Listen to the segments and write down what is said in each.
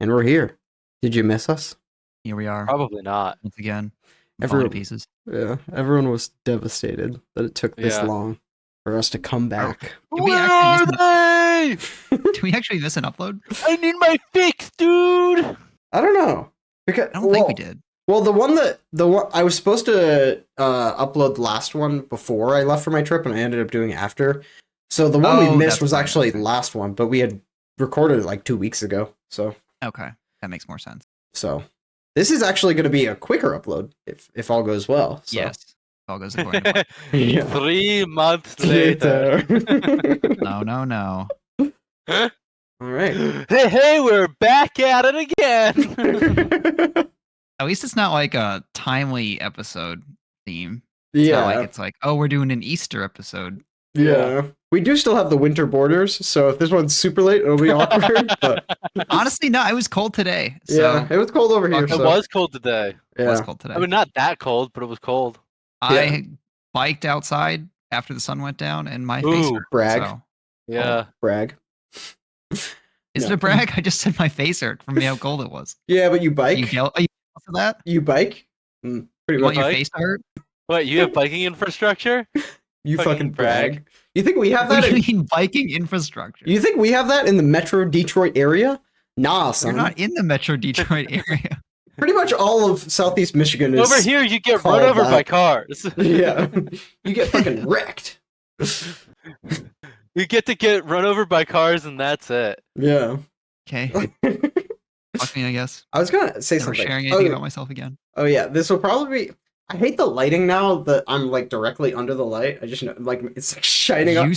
And we're here. Did you miss us? Here we are. Probably not. Once again. Everyone, Falling to pieces. Yeah, everyone was devastated that it took this long for us to come back. Did Where are they? Did we actually miss an upload? I need my fix, dude. I don't know. Because, I don't think we did. Well, the one I was supposed to upload the last one before I left for my trip, and I ended up doing it after. So the one we missed was actually the last one, but we had recorded it like 2 weeks ago. So okay, that makes more sense. So this is actually going to be a quicker upload if all goes well. So. Yes, if all goes according to plan. Yeah. 3 months later. No. All right. Hey, we're back at it again. At least it's not like a timely episode theme. It's not like it's like, oh, we're doing an Easter episode. Yeah. We do still have the winter borders, so if this one's super late, it'll be awkward. But honestly, no, it was cold today. So yeah, it was cold over here. It was cold today. It was cold today. I mean, not that cold, but it was cold. I biked outside after the sun went down, and my face hurt. Brag. So. Yeah. Brag. Is it a brag? I just said my face hurt from how cold it was. Yeah, but you bike. Are you jealous of that? You bike? Pretty you much. Want your face to hurt? What, you have biking infrastructure? You fucking brag. You think we have that? What do you mean biking infrastructure? You think we have that in the Metro Detroit area? Nah, son. You're not in the Metro Detroit area. Pretty much all of Southeast Michigan is over here. You get run over by cars. Yeah, you get fucking wrecked. You get run over by cars, and that's it. Yeah. Okay. Fuck me, I guess. I was gonna say something. Sharing anything about myself again. Oh yeah, this will probably be. I hate the lighting now that I'm like directly under the light. I just know like it's like shining up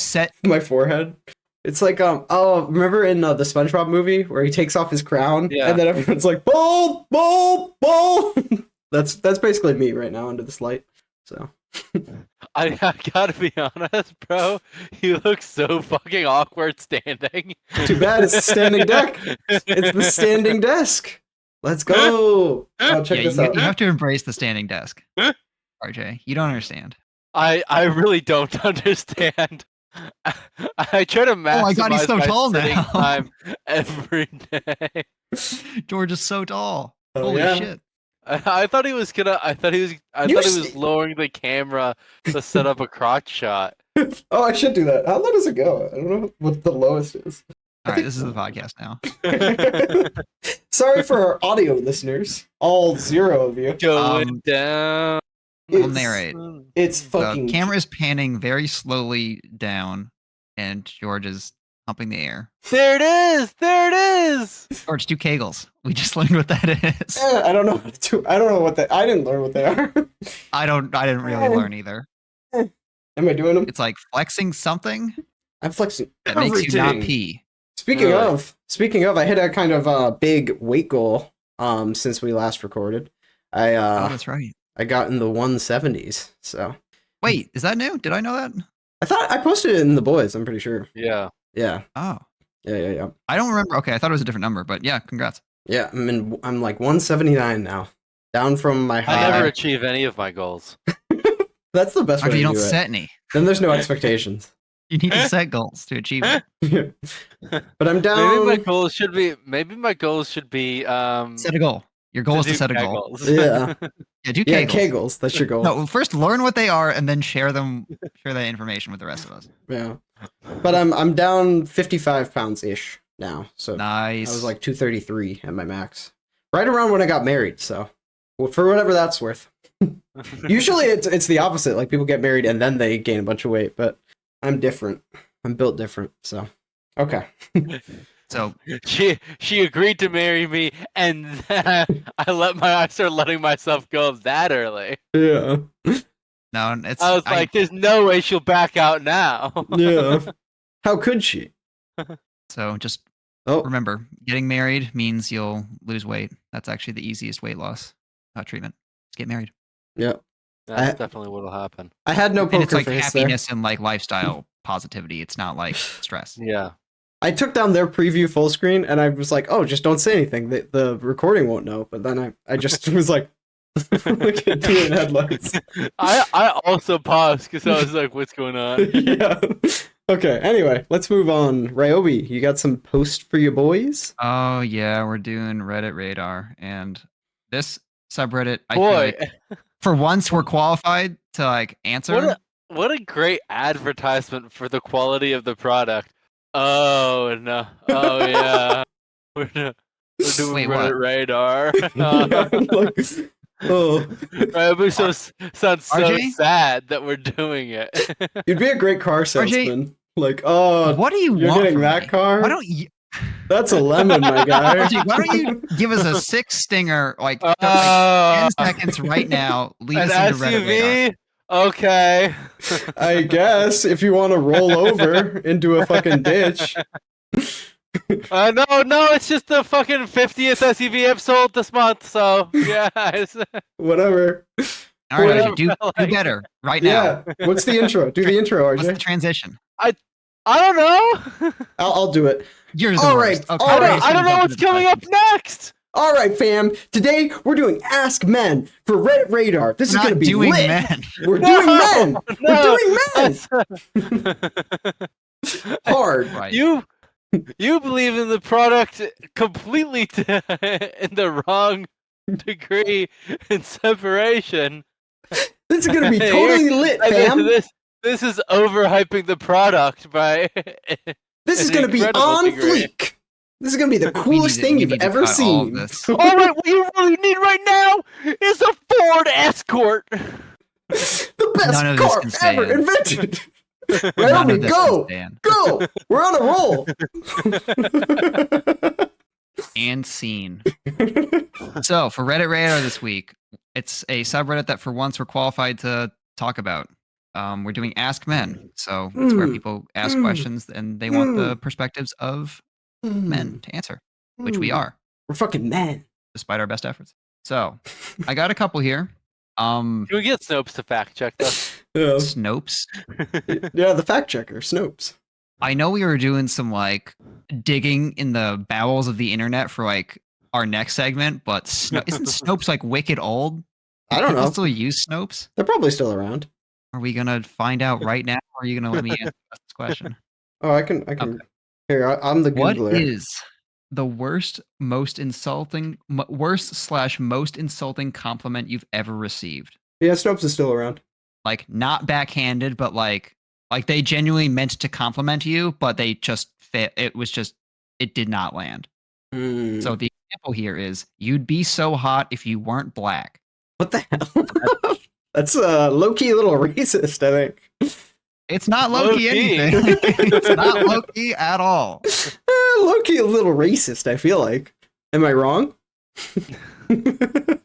my forehead. It's like oh, remember in the SpongeBob movie where he takes off his crown and then everyone's like bald. That's basically me right now under this light. So I gotta be honest, bro. You look so fucking awkward standing. Too bad it's the standing deck. It's the standing desk. Let's go. Oh, check this out. You have to embrace the standing desk. RJ, you don't understand. I really don't understand. I try to maximize oh my god, he's so tall now. Time every day. George is so tall. Oh, holy shit. I thought he was gonna. I thought he was lowering the camera to set up a crotch shot. Oh, I should do that. How low does it go? I don't know what the lowest is. All right, this is the podcast now. Sorry for our audio listeners, all 0 of you. Going down. I'll narrate. It's fucking. The camera is panning very slowly down, and George is humping the air. There it is. There it is. George, do kegels. We just learned what that is. I don't know. I don't know what that. I didn't learn what they are. I didn't really learn either. Am I doing them? It's like flexing something. I'm flexing. That makes you not pee. Speaking of, I hit a kind of big weight goal since we last recorded. Oh, that's right. I got in the 170s. So wait, is that new? Did I know that? I thought I posted it in the boys. I'm pretty sure. Yeah. Yeah. Oh. Yeah. I don't remember. Okay, I thought it was a different number, but yeah, congrats. Yeah, I'm like 179 now, down from my high. I never achieve any of my goals. That's the best way to do it. You don't set any. Then there's no expectations. You need to set goals to achieve it. But I'm down. Maybe my goals should be. Set a goal. Your goal is to set a goal. Yeah. Yeah, do kegels. Yeah, kegels. That's your goal. No, first learn what they are and then share that information with the rest of us. Yeah. But I'm down 55 pounds ish now. So nice. I was like 233 at my max. Right around when I got married, so for whatever that's worth. Usually it's the opposite. Like people get married and then they gain a bunch of weight, but I'm different. I'm built different, so okay. So she agreed to marry me, and then I started letting myself go that early. Yeah. No, I was like, "There's no way she'll back out now." Yeah. How could she? So just remember, getting married means you'll lose weight. That's actually the easiest weight loss treatment. Just get married. Yeah. That's definitely what'll happen. I had no poker and it's like face happiness and like lifestyle positivity. It's not like stress. Yeah. I took down their preview full screen and I was like, oh, just don't say anything. The recording won't know. But then I just was like, look at deer in headlights. I also paused because I was like, what's going on? Yeah. Okay, anyway, let's move on. Ryobi, you got some post for your boys? Oh yeah, we're doing Reddit Radar, and this subreddit, I feel Boy, like for once we're qualified to like answer. what a great advertisement for the quality of the product. Oh no! Oh yeah, we're doing Wait, Reddit what? Radar. Yeah, like, oh, It sounds so RJ? sad that we're doing it. you'd be a great car salesman. Like, oh, What do you you're want getting from that me? car? Why don't you? That's a lemon, my guy. RJ, why don't you give us a 6-stinger, like 10 seconds right now, lead An us into Reddit Radar. SUV? Okay. I guess if you want to roll over into a fucking ditch. No, it's just the fucking 50th SUV I've sold this month, so yeah. Whatever. All right, RJ, do better right now. Yeah. What's the intro? Do the intro, RJ. What's the transition? I don't know. I'll do it. You're the All worst. right. Okay, All right. I don't know what's coming up next. All right, fam. Today we're doing Ask Men for Reddit Radar. This is going to be doing lit. men. We're doing men. We're doing men. Hard. Right. You believe in the product completely in the wrong degree in separation. This is going to be totally lit, fam. This is overhyping the product by. This is going to be on fleek. This is going to be the coolest thing you've ever seen. All right, what you really need right now is a Ford Escort. The best car ever invented. Ryobi, go! We're on a roll. And scene. So for Reddit Radar this week, it's a subreddit that for once we're qualified to talk about. We're doing Ask Men, so it's where people ask questions and they want the perspectives of men to answer, which we are. We're fucking men, despite our best efforts. So I got a couple here. Can we get Snopes to fact check this? Yeah. Snopes? Yeah, the fact checker, Snopes. I know we were doing some like digging in the bowels of the internet for like our next segment, but isn't Snopes like wicked old? I don't know. People still use Snopes? They're probably still around. Are we gonna find out right now, or are you gonna let me answer this question? Oh, I can. Okay. Here, I'm the Googler. What is the worst most insulting compliment you've ever received? Yeah, Snopes is still around. Like not backhanded, but like they genuinely meant to compliment you, but they just it did not land. So the example here is, you'd be so hot if you weren't black. What the hell? That's low-key a little racist, I think. It's not low-key anything. It's not low-key at all. Low-key a little racist, I feel like. Am I wrong? I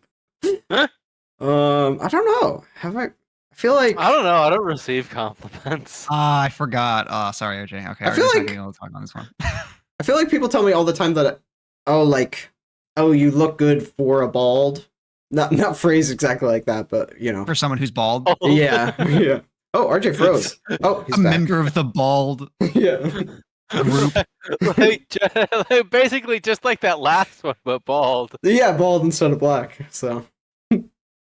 don't know. I feel like... I don't know. I don't receive compliments. I forgot. Sorry, RJ. Okay, I feel like... I'll talk on this one. I feel like people tell me all the time that, you look good for a bald. Not phrased exactly like that, but, you know. For someone who's bald? Yeah, yeah. Oh, RJ froze. Oh, he's back. Member of the bald yeah. group. Basically just like that last one, but bald. Yeah, bald instead of black. So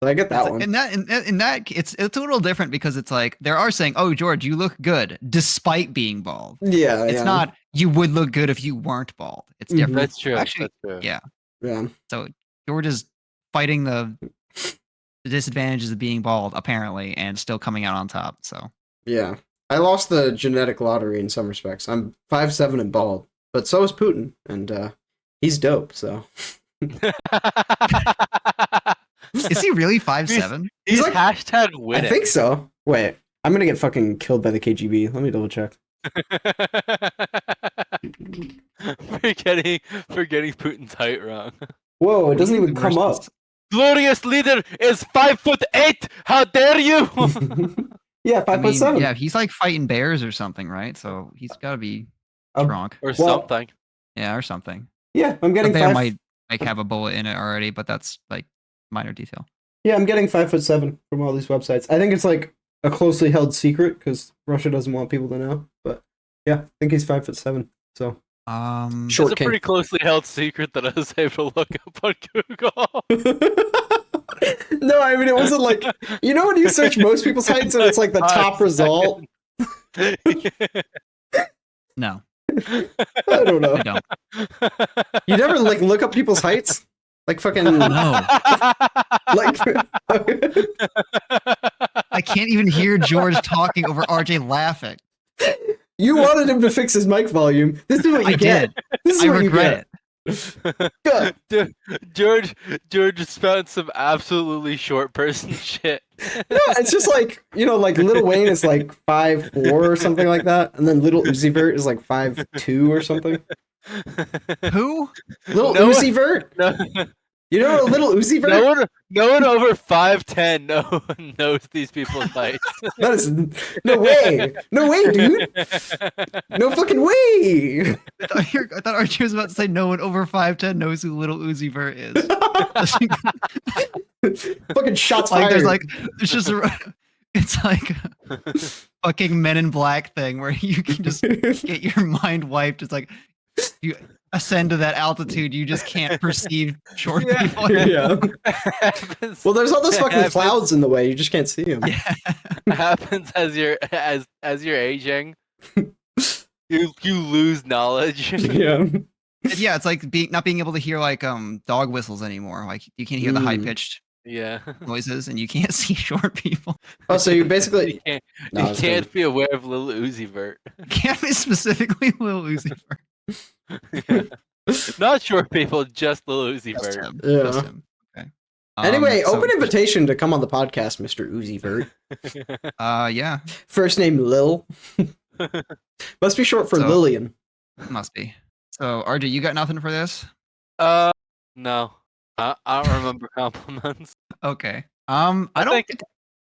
I get that one. In that it's a little different, because it's like they are saying, "Oh, George, you look good despite being bald." Yeah, it's not you would look good if you weren't bald. It's different. That's true. Actually, that's true. Yeah. Yeah. So George is fighting the disadvantages of being bald, apparently, and still coming out on top. So yeah, I lost the genetic lottery in some respects. I'm 5'7" and bald, but so is Putin, and he's dope. So is he really 5'7"? He's like hashtag winning. I think so. Wait, I'm gonna get fucking killed by the KGB. Let me double check. Forgetting Putin's height wrong. Whoa, it doesn't even come up. Glorious leader is 5'8". How dare you? Yeah, 5'7". Yeah, he's like fighting bears or something, right? So he's got to be drunk or something. Yeah, or something. Yeah, I'm getting. The bear might like have a bullet in it already, but that's like minor detail. Yeah, I'm getting 5'7" from all these websites. I think it's like a closely held secret because Russia doesn't want people to know. But yeah, I think he's 5'7". So it's a pretty closely held secret that I was able to look up on Google. No, I mean, it wasn't like, you know when you search most people's heights and it's like the top result? No. I don't know. I don't. You never like look up people's heights? Like fucking No. like I can't even hear George talking over RJ laughing. You wanted him to fix his mic volume. This is what you get. This is I what regret you get. George found some absolutely short person shit. No, it's just like, like Lil Wayne is like 5'4" or something like that, and then Lil Uzi Vert is like 5'2" or something. Who? Lil Uzi Vert? No. You know Lil Uzi Vert? No one over 5'10" knows these people's heights. That is no way. No way, dude. No fucking way. I thought Archie was about to say no one over 5'10" knows who Little Uzi Vert is. Fucking shots like fired. It's like a fucking Men in Black thing where you can just get your mind wiped. It's like you ascend to that altitude, you just can't perceive short people. Yeah. Well, there's all those fucking clouds in the way. You just can't see them. Yeah. Happens as you're aging. You lose knowledge. Yeah. Yeah, it's like not being able to hear like dog whistles anymore. Like you can't hear the high pitched noises, and you can't see short people. Oh, so you basically you can't be aware of Lil Uzi Vert. Can't be specifically Lil Uzi Vert. Not short people, just Lil Uzi Vert. Yeah. Just him. Okay. Anyway, open invitation to come on the podcast, Mr. Uzi Vert. Yeah. First name Lil. Must be short for Lillian. Must be. So, RJ, you got nothing for this? No. I don't remember compliments. Okay. I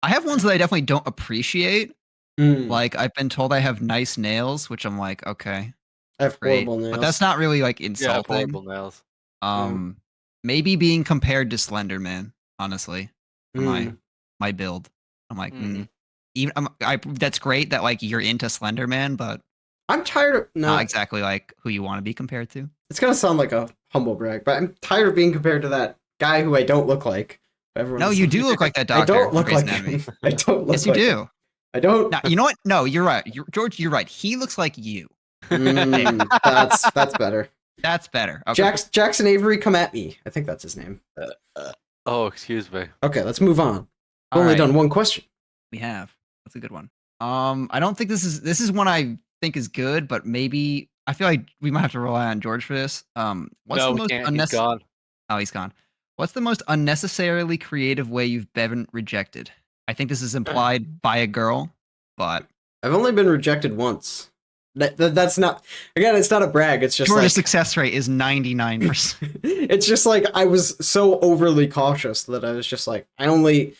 have ones that I definitely don't appreciate. Like I've been told I have nice nails, which I'm like, okay. I have horrible nails. But that's not really like insulting. Yeah, horrible nails. Maybe being compared to Slender Man, honestly. My build. I'm like, that's great that like you're into Slender Man, but I'm tired of not exactly like who you want to be compared to. It's gonna sound like a humble brag, but I'm tired of being compared to that guy who I don't look like. No, you do look like that doctor. I don't look like him. I don't look yes, you do. I don't. Now, you know what? No, you're right. George, you're right. He looks like you. That's better. That's better. Okay. Jackson Avery, come at me. I think that's his name. Oh, excuse me. Okay, let's move on. We've only done one question. We have. That's a good one. I don't think this is one I think is good, but maybe I feel like we might have to rely on George for this. What's the most He's gone. Oh, he's gone. What's the most unnecessarily creative way you've been rejected? I think this is implied by a girl, but I've only been rejected once. That's not, again, it's not a brag. It's just George's success rate is 99%. It's just like I was so overly cautious that I was just like, I wasn't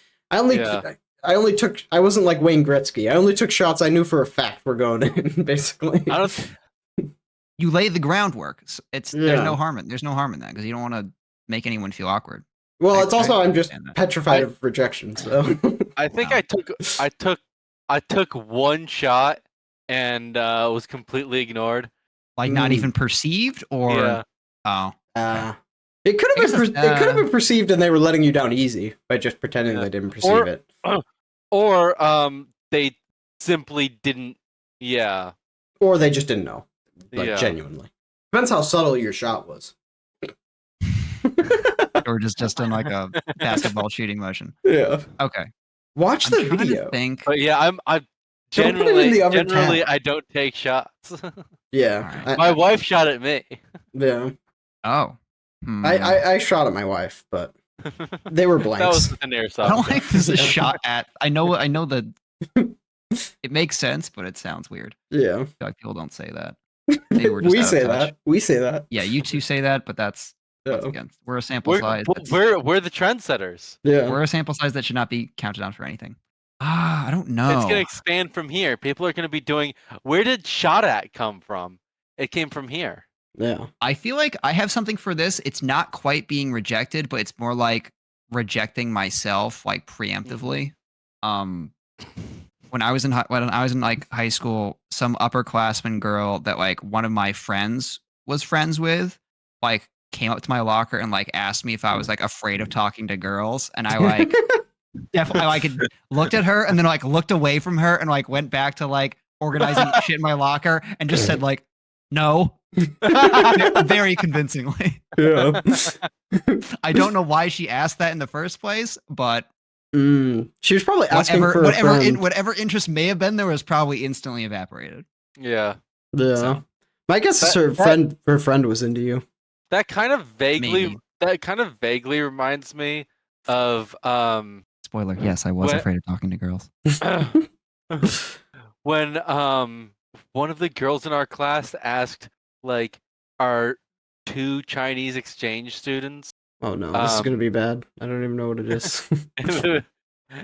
like Wayne Gretzky. I only took shots I knew for a fact were going in, basically. You lay the groundwork. There's no harm in that because you don't want to make anyone feel awkward. Well, I'm just petrified of rejection. So I think I took one shot and was completely ignored. Like not even perceived, or it could have been perceived, and they were letting you down easy by just pretending they didn't perceive it. Or they simply didn't. Yeah. Or they just didn't know. Like genuinely. Depends how subtle your shot was. or just in like a basketball shooting motion. Yeah. Okay. Watch the video. But yeah, I'm generally I don't take shots. Yeah. Right. My wife shot at me. Yeah. Oh. I shot at my wife, but they were blanks. That was an airsoft. I don't like this is a shot at. I know that it makes sense, but it sounds weird. Yeah. I feel like people don't say that. They were just we say that. Yeah, you two say that, but that's again, we're a sample size. We're the trendsetters. Yeah. We're a sample size that should not be counted on for anything. I don't know. It's gonna expand from here. People are gonna be doing. Where did shot at come from? It came from here. Yeah. I feel like I have something for this. It's not quite being rejected, but it's more like rejecting myself, like preemptively. When I was in like high school, some upperclassman girl that like one of my friends was friends with, like came up to my locker and like asked me if I was like afraid of talking to girls, and I like definitely like looked at her and then like looked away from her and like went back to like organizing shit in my locker and just said like, no. Very convincingly. Yeah. I don't know why she asked that in the first place, but she was probably asking for whatever interest may have been there was probably instantly evaporated. Yeah. Yeah. So, my guess is her friend was into you. That kind of vaguely reminds me of spoiler, yes, I was afraid of talking to girls. When one of the girls in our class asked like, are 2 Chinese exchange students? Oh no, this is gonna be bad. I don't even know what it is. If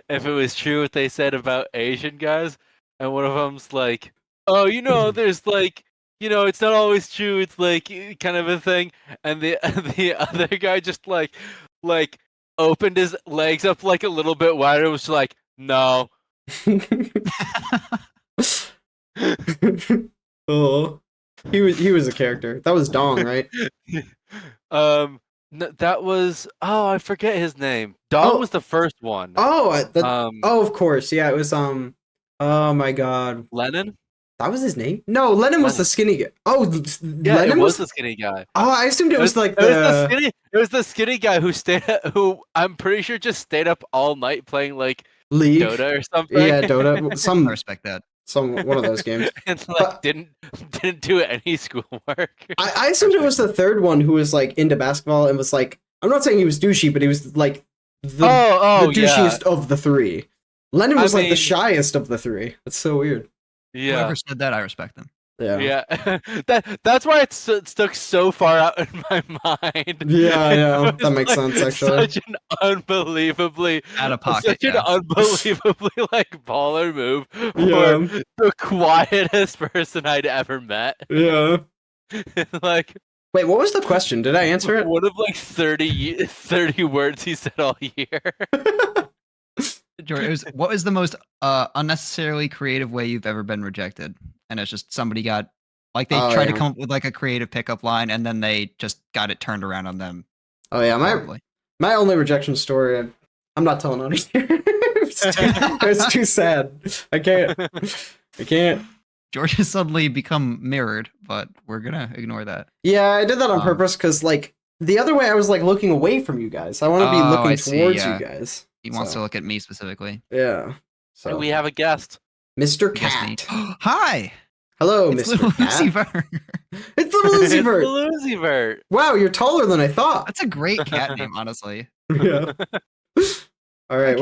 it was true what they said about Asian guys, and one of them's like, oh, there's like, it's not always true. It's like kind of a thing, and the other guy just like opened his legs up like a little bit wider. Was like, no. Oh, he was a character. That was Dong, right? That was I forget his name. Dong was the first one. Of course, yeah. It was oh my god, Lennon. That was his name? No, Lennon was the skinny guy. Oh, yeah, Lennon was the skinny guy. Oh, I assumed it was like It was the skinny guy who I'm pretty sure just stayed up all night playing like League? Dota or something. Yeah, Dota. I respect that. One of those games. And like didn't do any schoolwork. I assumed it was the third one who was like into basketball and was like, I'm not saying he was douchey, but he was like the douchiest of the 3. Lennon was like the shyest of the 3. That's so weird. Yeah. Whoever said that, I respect them. Yeah. That's why it stuck so far out in my mind. Yeah, that makes sense actually. Such an unbelievably out of pocket. Such an unbelievably like baller move for the quietest person I'd ever met. Yeah. Like, wait, what was the question? Did I answer it? One of like 30 words he said all year. George, what was the most unnecessarily creative way you've ever been rejected? And it's just somebody got like they tried to come up with like a creative pickup line, and then they just got it turned around on them. Oh yeah, my only rejection story. I'm not telling on it here. It's too sad. I can't. George has suddenly become mirrored, but we're gonna ignore that. Yeah, I did that on purpose because like the other way I was like looking away from you guys. I want to be looking towards you guys. He wants to look at me specifically. Yeah. So and we have a guest. Mr. Cat. Hi. Hello, it's Mr. Little Cat. Lucifer. It's Little Lucifer. It's Little Lucifer. Wow, you're taller than I thought. That's a great cat name, honestly. Yeah. All right.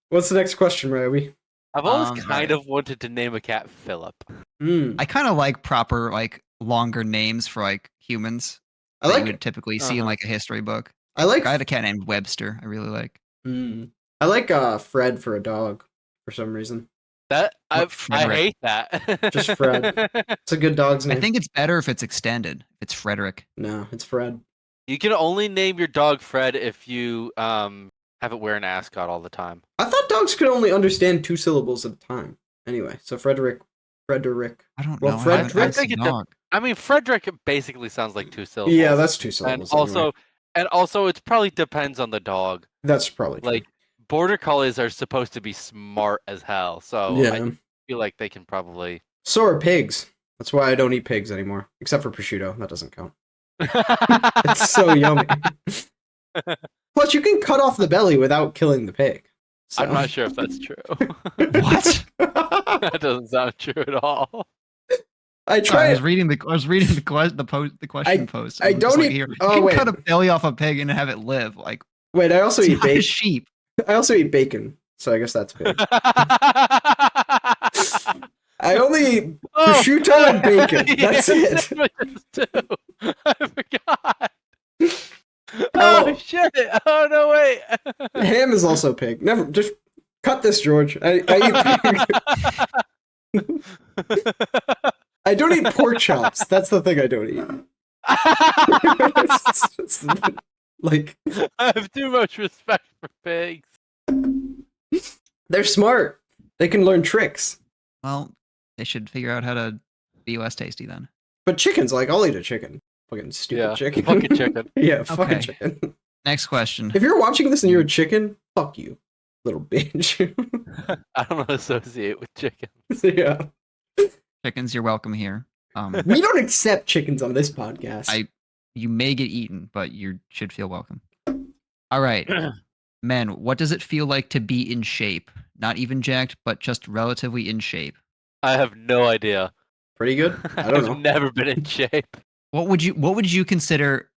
What's the next question, Roby? I've always kind of wanted to name a cat Philip. I kind of like proper, like longer names for like humans. I like you would typically see in like a history book. I had a cat named Webster. I really like. I like Fred for a dog for some reason. I hate that. Just Fred. It's a good dog's name. I think it's better if it's extended. It's Frederick. No, it's Fred. You can only name your dog Fred if you have it wear an ascot all the time. I thought dogs could only understand 2 syllables at a time. Anyway, so Frederick. I don't know. Frederick. I mean, Frederick basically sounds like 2 syllables. Yeah, that's 2 syllables. And also, it probably depends on the dog. That's probably true. Like border collies are supposed to be smart as hell, so I feel like they can probably. So are pigs. That's why I don't eat pigs anymore, except for prosciutto. That doesn't count. It's so yummy. Plus, you can cut off the belly without killing the pig. So. I'm not sure if that's true. What? That doesn't sound true at all. I tried. I was reading the question post. I don't eat. You can cut a belly off a pig and have it live. Like, wait, I also eat bacon. Sheep. I also eat bacon, so I guess that's pig. I only eat prosciutto and bacon. That's it. I forgot. Oh shit! Oh no, wait. Ham is also pig. Never. Just cut this, George. I eat pig. I don't eat pork chops. That's the thing I don't eat. Like, I have too much respect for pigs. They're smart. They can learn tricks. Well, they should figure out how to be less tasty then. But chickens, like, I'll eat a chicken. Fucking stupid chicken. Fucking chicken. Yeah, fucking chicken. Next question. If you're watching this and you're a chicken, fuck you, little bitch. I don't associate with chickens. Yeah. Chickens, you're welcome here. We don't accept chickens on this podcast. You may get eaten, but you should feel welcome. All right. Men, what does it feel like to be in shape? Not even jacked, but just relatively in shape. I have no idea. Pretty good. I don't know. I've never been in shape. What would you consider?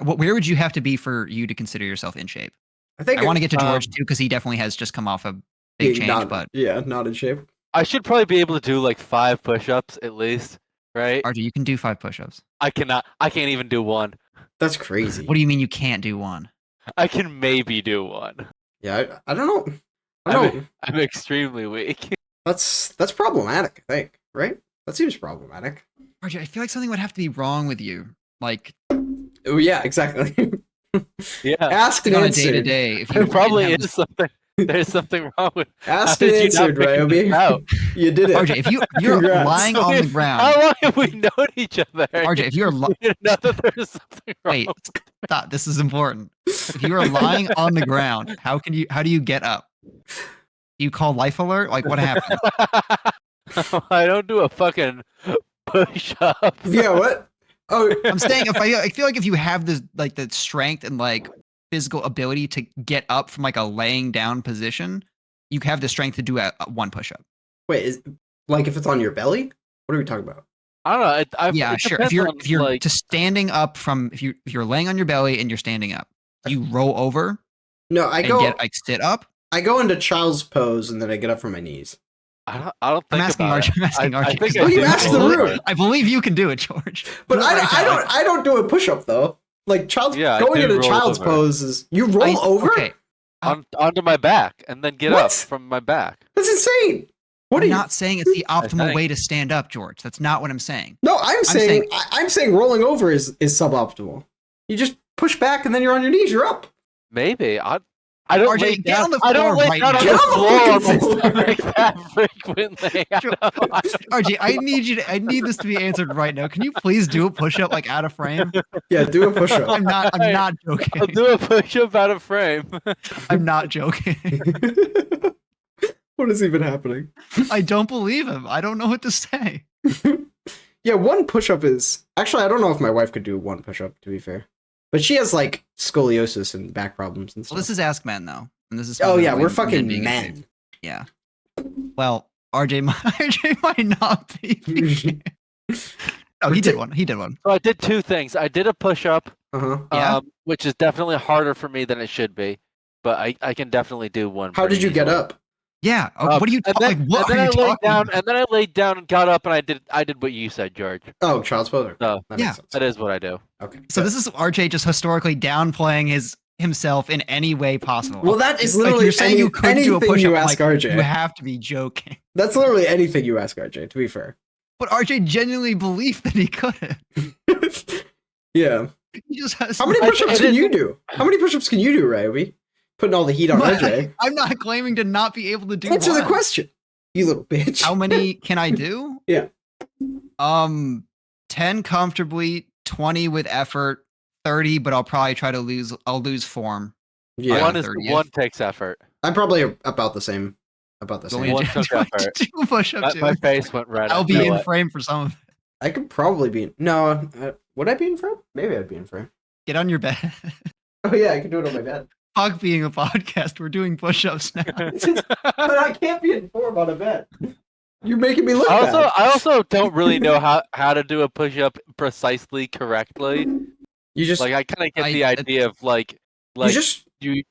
Where would you have to be for you to consider yourself in shape? I want to get to George too, because he definitely has just come off a big change. Not in shape. I should probably be able to do like 5 push-ups at least, right? RJ, you can do 5 push-ups. I cannot. I can't even do 1. That's crazy. What do you mean you can't do 1? I can maybe do 1. Yeah, I don't know. I'm extremely weak. That's problematic, I think, right? That seems problematic. RJ, I feel like something would have to be wrong with you. Like, oh yeah, exactly. Yeah. Asked and on a answered. day-to-day. If There probably is something. There's something wrong with. Asked and answered, Ryobi. You did it. RJ, if you're lying on the ground. How long have we known each other? RJ, if you're know that there's something wrong. Wait, stop. This is important. If you are lying on the ground, how do you get up? You call life alert? Like, what happened? I don't do a fucking push-up. Yeah, what? Oh, I'm saying I feel like if you have this like the strength and like physical ability to get up from like a laying down position, you have the strength to do a 1 push-up. Wait, like if it's on your belly? What are we talking about? I don't know. Yeah, sure. If you're like, just standing up from if you're laying on your belly and you're standing up, do you roll over? No, Sit up. I go into child's pose and then I get up from my knees. I don't think I'm asking Archie. You asked the room. I believe you can do it, George. But I don't do a push-up though. Like going into child's pose is you roll over onto my back and then get up from my back. That's insane. I'm not saying it's the optimal way to stand up, George. That's not what I'm saying. No, I'm saying rolling over is suboptimal. You just push back and then you're on your knees. You're up. Maybe I don't RJ, lay get down on the I don't floor lay right down now. on the floor like that frequently. RJ, I need this to be answered right now. Can you please do a push-up like out of frame? Yeah, do a push-up. I'm not joking. I'll do a push-up out of frame. I'm not joking. What is even happening? I don't believe him. I don't know what to say. Yeah, 1 push-up is actually I don't know if my wife could do 1 push-up, to be fair. But she has like scoliosis and back problems and stuff. Well, this is AskMen though. And this is we're fucking men. Yeah. Well, RJ might not be. Oh, he did one. So I did 2 things. I did a push-up, yeah. Which is definitely harder for me than it should be, but I can definitely do 1. How did you get up? Yeah. What are you talking? What are you talking about? And then I laid down and got up, and I did what you said, George. Oh, child's pose. So that is what I do. Okay. So this is RJ just historically downplaying himself in any way possible. Well, that is literally you're saying you could do a push-up. You ask RJ. You have to be joking. That's literally anything you ask RJ. To be fair. But RJ genuinely believed that he couldn't. Yeah. He just has. How many push-ups can you do? How many push-ups can you do, Ryobi? Putting all the heat on RJ. I'm not claiming to not be able to do. Answer the question, you little bitch. How many can I do? Yeah. 10 comfortably, 20 with effort, 30, but I'll probably try to lose. I'll lose form. Yeah. 1 takes effort. I'm probably about the same. About the same. 1 took effort. My face went red. I'll be in frame for some of it. I could probably be. No, would I be in frame? Maybe I'd be in frame. Get on your bed. Oh yeah, I can do it on my bed. Fuck being a podcast. We're doing push-ups now. But I can't be in form on a bed. You're making me look bad. I also don't really know how to do a push-up precisely correctly. You just like I kind of get the idea of like you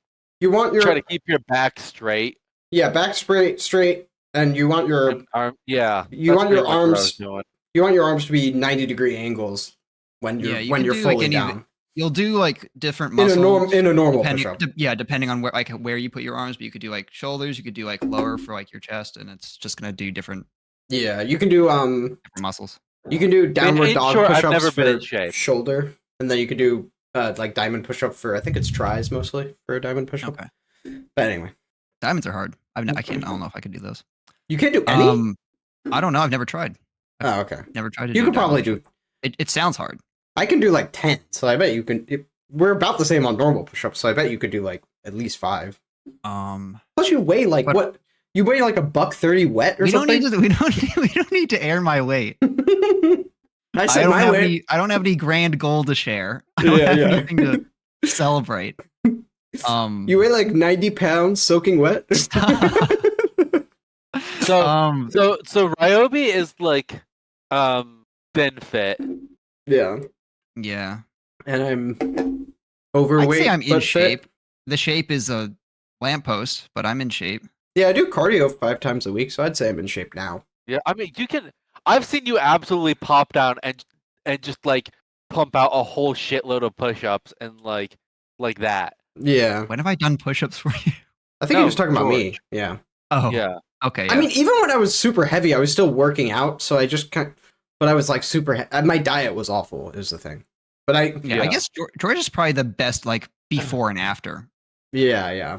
want your try to keep your back straight. Yeah, back straight, and you want your arm. Yeah, you want your arms. You want your arms to be 90-degree angles when you're fully down. You'll do like different muscles in a normal push-up. Depending on where you put your arms, but you could do like shoulders, you could do like lower for like your chest, and it's just gonna do different. Yeah, you can do different muscles. You can do downward dog push-ups for shoulder, and then you could do like diamond push-up for I think it's tries mostly for a diamond push-up. Okay. But anyway, diamonds are hard. I don't know if I could do those. You can't do any. I don't know. I've never tried. Oh, okay. Never tried to. You could probably do. It sounds hard. I can do like 10, so I bet you can. We're about the same on normal push-ups, so I bet you could do like at least 5. Plus you weigh like what? You weigh like $130 wet or something? We don't need to air my weight. I said my weight. I don't have any grand goal to share. I don't have anything to celebrate. You weigh like 90 pounds soaking wet. So Ryobi is like thin fit. Yeah. Yeah. And I'm overweight. I'd say I'm in but shape. fit. The shape is a lamppost, but I'm in shape. Yeah, I do cardio 5 times a week, so I'd say I'm in shape now. Yeah, I mean, I've seen you absolutely pop down and just like pump out a whole shitload of push-ups and like that. Yeah. When have I done push-ups for you? I think you're just talking about me. Yeah. Oh. Yeah. Okay. I mean, even when I was super heavy, I was still working out, so I just but I was like super my diet was awful, is the thing. But I guess George is probably the best like before and after. Yeah.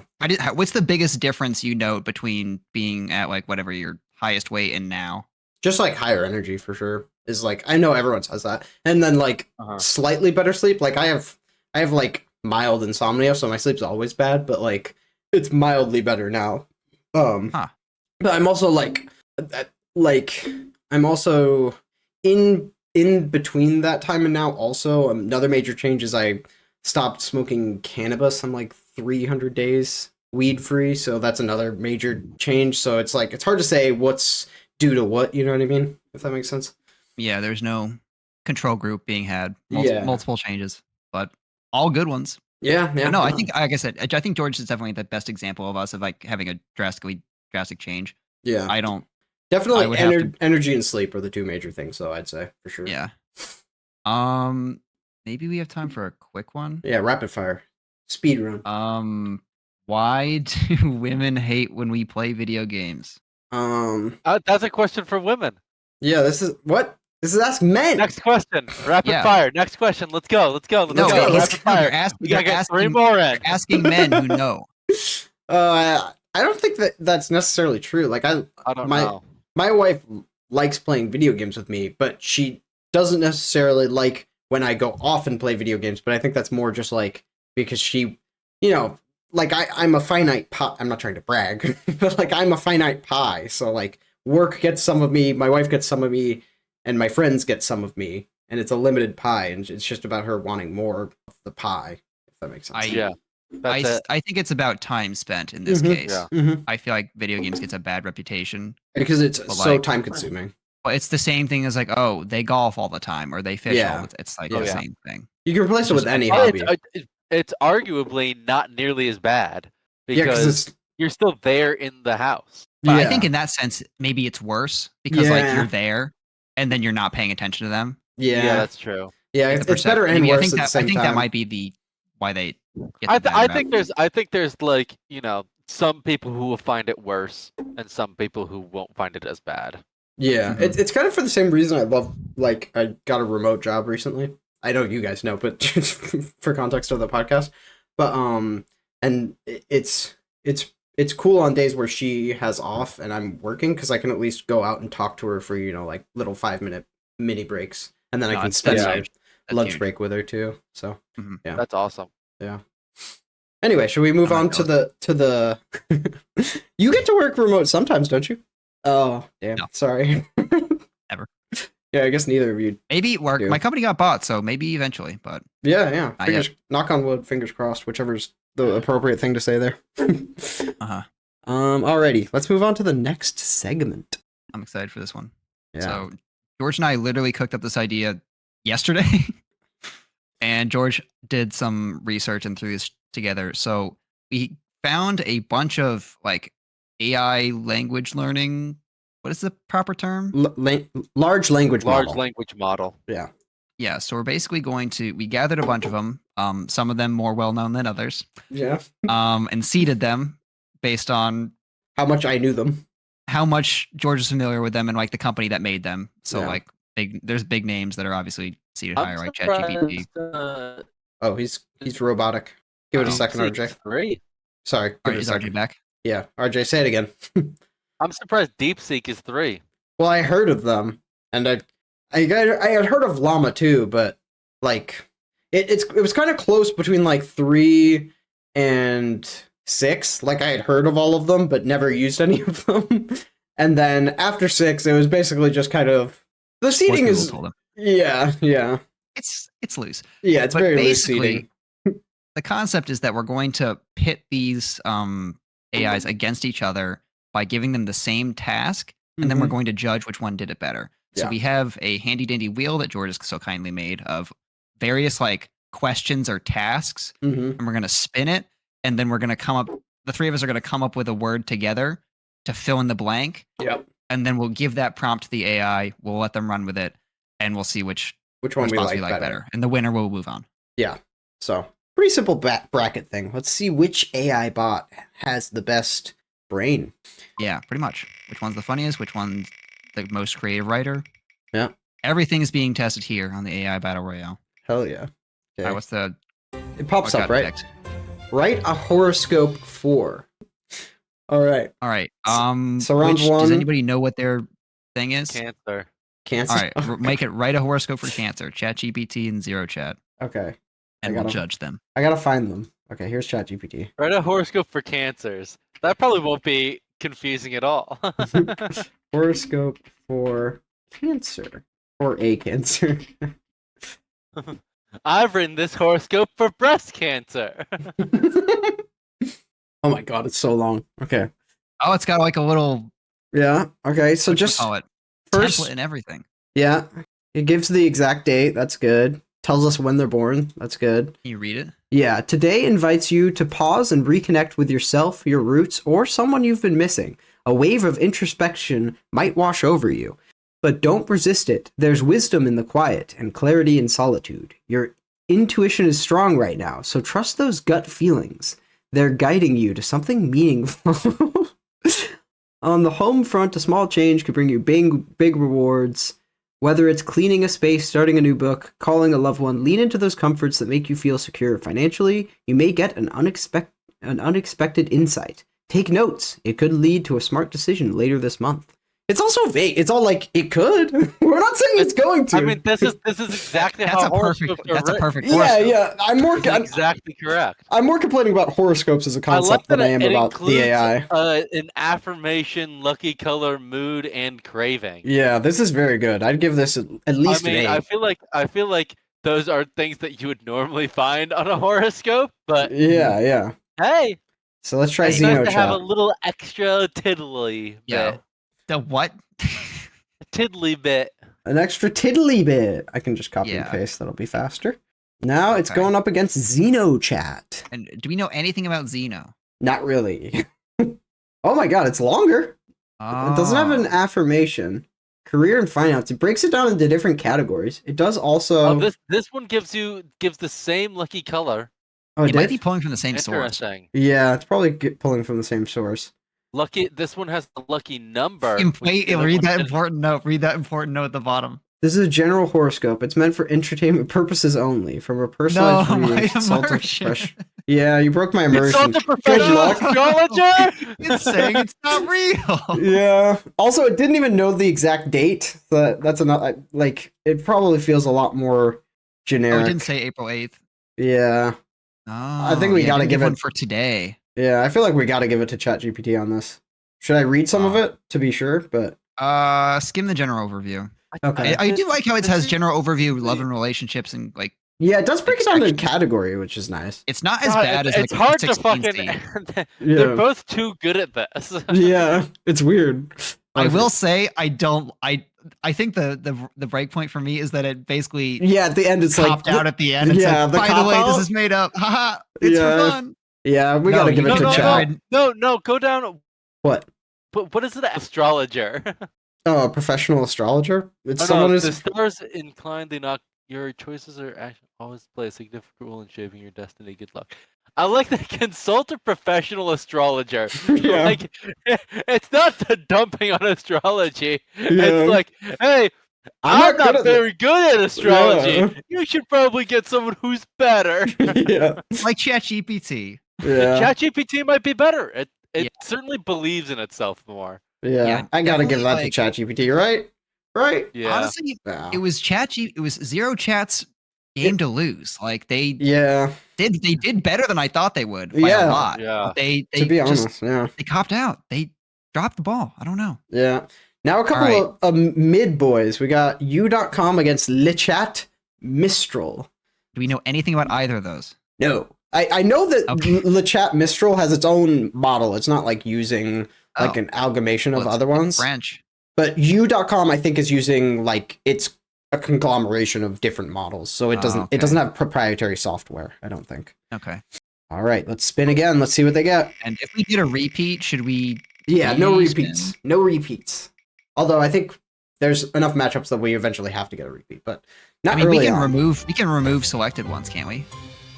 What's the biggest difference you note between being at like whatever your highest weight and now? Just like higher energy for sure is like, I know everyone says that, and then like slightly better sleep. Like I have like mild insomnia, so my sleep's always bad, but like it's mildly better now. But I'm also like I'm also in between that time and now. Also, another major change is I stopped smoking cannabis. I'm like 300 days weed free, so that's another major change. So it's like it's hard to say what's due to what, you know what I mean? If that makes sense. Yeah, there's no control group being had. Multiple changes, but all good ones. Yeah. But no, I think, like I said, I think George is definitely the best example of us of like having a drastic change. Yeah. I don't. Definitely energy and sleep are the two major things, though, I'd say, for sure. Yeah. Maybe we have time for a quick one. Yeah, rapid fire. Speed run. Why do women hate when we play video games? That's a question for women. Yeah, this is Ask Men. Next question. Rapid fire. Next question. Let's go. Rapid fire. We gotta get 3 more in. Asking men who know. I don't think that's necessarily true. Like I don't know. My wife likes playing video games with me, but she doesn't necessarily like when I go off and play video games. But I think that's more just like because she, like I'm a finite pie. I'm not trying to brag, but like I'm a finite pie. So like work gets some of me, my wife gets some of me, and my friends get some of me, and it's a limited pie, and it's just about her wanting more of the pie. If that makes sense. I think it's about time spent in this case. Yeah. I feel like video games gets a bad reputation because it's so time consuming. But it's the same thing as like, oh, they golf all the time or they fish all the time. It's like the same thing. You can replace it with any hobby. It's arguably not nearly as bad because you're still there in the house. But I think in that sense, maybe it's worse because like you're there and then you're not paying attention to them. Yeah, that's true. Yeah, it's better and worse at the same time. I think that might be why they. I think there's like some people who will find it worse and some people who won't find it as bad. Yeah, it's kind of for the same reason I love, like, I got a remote job recently. I know you guys know, but for context of the podcast. But and it's cool on days where she has off and I'm working because I can at least go out and talk to her for like little 5-minute mini breaks, and then I can spend my lunch break with her too. So yeah, that's awesome. Yeah. Anyway, should we move on to the You get to work remote sometimes, don't you? Oh, damn. No. Sorry. Never. Yeah, I guess neither of you. Maybe it worked. My company got bought, so maybe eventually, but yeah. Knock on wood, fingers crossed, whichever's the appropriate thing to say there. Alrighty, let's move on to the next segment. I'm excited for this one. Yeah. So George and I literally cooked up this idea yesterday. And George did some research and threw this together. So we found a bunch of like AI language learning. What is the proper term? Large language model. Large language model. Yeah. Yeah. So we're basically we gathered a bunch of them, some of them more well known than others. Yeah. And seeded them based on how much I knew them, how much George is familiar with them, and like the company that made them. So like there's big names that are obviously seated higher, like ChatGPT. Oh, he's robotic. Give it a second, RJ. Great. Sorry. Is RJ back? Yeah, RJ, say it again. I'm surprised DeepSeek is 3. Well, I heard of them, and I had heard of Llama too, but like it was kind of close between like 3 and 6, like I had heard of all of them, but never used any of them. And then after 6, it was basically just kind of the seating is yeah. It's loose. Yeah, it's very loose seating. The concept is that we're going to pit these AIs against each other by giving them the same task, and then we're going to judge which one did it better. So we have a handy dandy wheel that George has so kindly made of various like questions or tasks, and we're going to spin it, and then we're going to come up. The three of us are going to come up with a word together to fill in the blank. Yep. And then we'll give that prompt to the AI. We'll let them run with it, and we'll see which one we like better. And the winner will move on. Yeah. So pretty simple bracket thing. Let's see which AI bot has the best brain. Yeah, pretty much. Which one's the funniest? Which one's the most creative writer? Yeah. Everything is being tested here on the AI Battle Royale. Hell yeah. Okay. All right, what's the... It pops up, right? Next. Write a horoscope for. All right. All right. So round 1. Does anybody know what their thing is? Cancer. Cancer. All right. Make it write a horoscope for Cancer. ChatGPT and Zero Chat. Okay. And we'll judge them. I gotta find them. Okay, here's ChatGPT. Write a horoscope for Cancers. That probably won't be confusing at all. Horoscope for Cancer. Or a Cancer. I've written this horoscope for breast cancer. Oh my god, it's so long. Okay. Oh, it's got like a little... Yeah, okay, so just... call it? First, template and everything. Yeah. It gives the exact date. That's good. Tells us when they're born. That's good. Can you read it? Yeah. Today invites you to pause and reconnect with yourself, your roots, or someone you've been missing. A wave of introspection might wash over you. But don't resist it. There's wisdom in the quiet and clarity in solitude. Your intuition is strong right now, so trust those gut feelings. They're guiding you to something meaningful. On the home front, a small change could bring you big rewards. Whether it's cleaning a space, starting a new book, calling a loved one, lean into those comforts that make you feel secure. Financially, you may get an unexpected insight. Take notes. It could lead to a smart decision later this month. It's also vague. It's all like, it could. We're not saying it's going to. I mean, this is exactly how horoscopes are That's a perfect horoscope. Yeah. That's exactly correct. I'm more complaining about horoscopes as a concept than I am about the AI. An affirmation, lucky color, mood, and craving. Yeah, this is very good. I'd give this at least an 8. I feel like those are things that you would normally find on a horoscope, but yeah. Hey, so let's try it's Xeno nice to Chat. have a little extra tiddly bit. The what? A tiddly bit. An extra tiddly bit. I can just copy and paste. That'll be faster. Now it's going up against Xeno Chat. And do we know anything about Xeno? Not really. Oh my god, it's longer. It doesn't have an affirmation. Career and finance. It breaks it down into different categories. It does also... Oh, this one gives the same lucky color. Oh, it might be pulling from the same source. Yeah, it's probably pulling from the same source. Lucky. This one has a lucky number. Read that important note. Read that important note at the bottom. This is a general horoscope. It's meant for entertainment purposes only. From a personalized view. Yeah, you broke my immersion. It's not the professional astrologer. It's saying it's not real. Yeah. Also, it didn't even know the exact date. That's another. Like, it probably feels a lot more generic. Oh, it didn't say April 8th. Yeah. Oh, I think we gotta give it one for today. Yeah, I feel like we gotta give it to ChatGPT on this. Should I read some of it to be sure? But skim the general overview. Okay. I do like how it has general overview, love and relationships, and like. Yeah, it does break it down into category, which is nice. It's not as bad as it's like hard to fucking. They're both too good at this. Yeah, it's weird. I will say I think the breakpoint for me is that it basically at the end it's copped like out at the end. It's like, by the way, this is made up. Haha, it's for fun. Yeah, we gotta give it to chat. No, go down. What? What is it? Astrologer. Oh, a professional astrologer? It's someone who's... The stars inclined, they knock. Your choices are always play a significant role in shaping your destiny. Good luck. I like that. Consult a professional astrologer. Yeah. Like, it's not the dumping on astrology. Yeah. It's like, hey, I'm not very good at astrology. Yeah. You should probably get someone who's better. Yeah. Like ChatGPT. Yeah. ChatGPT might be better. It certainly believes in itself more. Yeah. I gotta give that to ChatGPT, right? Right? Yeah. Honestly, it was Zero Chat's game to lose. Like they They did better than I thought they would by a lot. Yeah. They to be just, honest, they copped out. They dropped the ball. I don't know. Yeah. Now a couple of mid boys. We got U.com against LeChat Mistral. Do we know anything about either of those? No. I know that LeChat Mistral has its own model. It's not like using like an amalgamation of other ones. French. But U.com I think is using like it's a conglomeration of different models. So it doesn't it doesn't have proprietary software, I don't think. Okay. All right, let's spin again. Let's see what they get. And if we get a repeat, should we no repeats. No repeats. Although I think there's enough matchups that we eventually have to get a repeat, but not we can remove selected ones, can't we?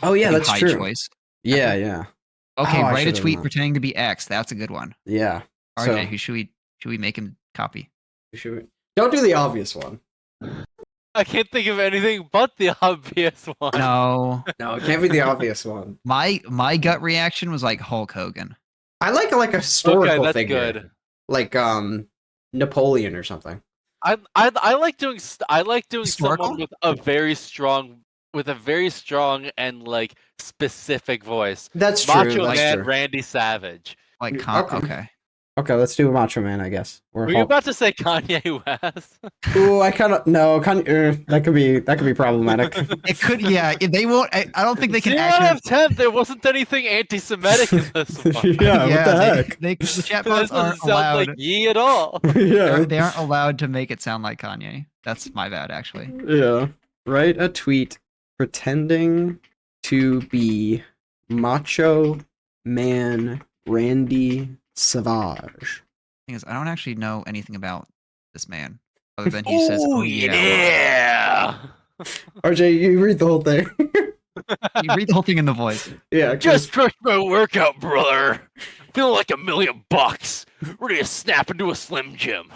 Oh yeah, that's true. Choice. Yeah, yeah. Okay, write a tweet pretending to be X. That's a good one. Yeah. RJ, who should we make him copy? Don't do the obvious one. I can't think of anything but the obvious one. No, it can't be the obvious one. My gut reaction was like Hulk Hogan. I like a historical figure, good. like Napoleon or something. I like doing someone with a very strong and like specific voice. That's true. Macho that's Man true. Randy Savage. Like Okay, let's do Macho Man, I guess. Were you about to say Kanye West? Ooh, I kind of no. That could be problematic. It could, yeah. They won't. I don't think they can. 0 out of 10. There wasn't anything anti-Semitic in this one. What the heck? The chatbots aren't sound allowed. like ye at all. They aren't allowed to make it sound like Kanye. That's my bad, actually. Yeah. Write a tweet pretending to be Macho Man Randy Savage. Thing is, I don't actually know anything about this man other than he says, "Oh yeah." RJ, you read the whole thing. You read the whole thing in the voice. Yeah. Just crushed my workout, brother. Feeling like $1,000,000. Ready to snap into a Slim Jim.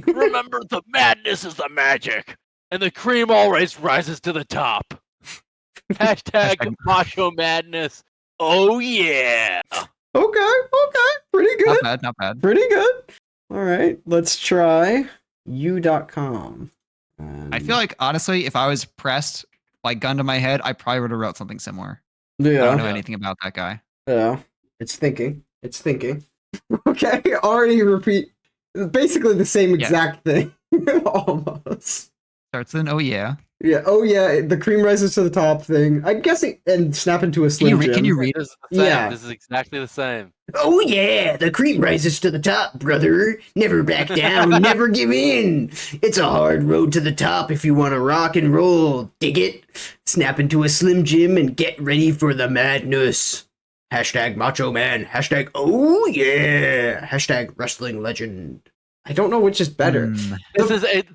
Remember, the madness is the magic, and the cream always rises to the top. Hashtag Macho Madness. Oh yeah. Okay. Pretty good. Not bad. Pretty good. All right, let's try U.com. I feel like, honestly, if I was pressed, like gun to my head, I probably would have wrote something similar. Yeah. I don't know anything about that guy. Yeah. It's thinking. Okay, already repeat basically the same exact thing. Almost. Starts in, oh yeah. Yeah, oh yeah, the cream rises to the top thing. I'm guessing, and snap into a Slim Jim. Can you read this? Yeah. This is exactly the same. Oh yeah, the cream rises to the top, brother. Never back down, never give in. It's a hard road to the top if you want to rock and roll. Dig it? Snap into a Slim Jim and get ready for the madness. Hashtag Macho Man. Hashtag oh yeah. Hashtag wrestling legend. I don't know which is better.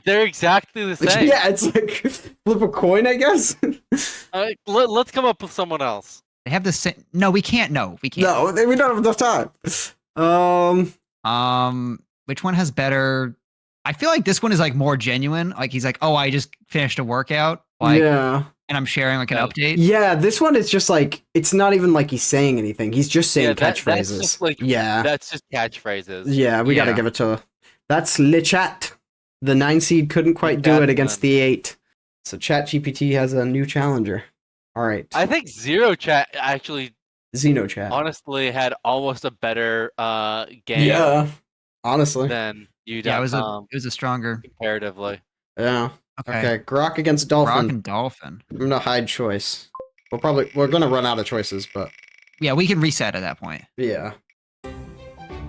They're exactly the same. Yeah, it's like flip a coin, I guess. Let's come up with someone else. They have the same. No, we can't. No, we can't. No, we don't have enough time. Which one has better? I feel like this one is like more genuine. Like he's like, oh, I just finished a workout. Like, yeah. And I'm sharing like an update. Yeah, this one is just like it's not even like he's saying anything. He's just saying catchphrases. That's just catchphrases. Yeah, we gotta give it to. That's LeChat. The 9 seed couldn't quite do it against the 8. So ChatGPT has a new challenger. All right. I think ZeroChat actually XenoChat honestly had almost a better game. Yeah. Honestly. Than you. Yeah, it was a stronger comparatively. Yeah. Okay. Grok against Dolphin. Grok and Dolphin. I'm gonna hide choice. We're gonna run out of choices, but yeah, we can reset at that point. Yeah.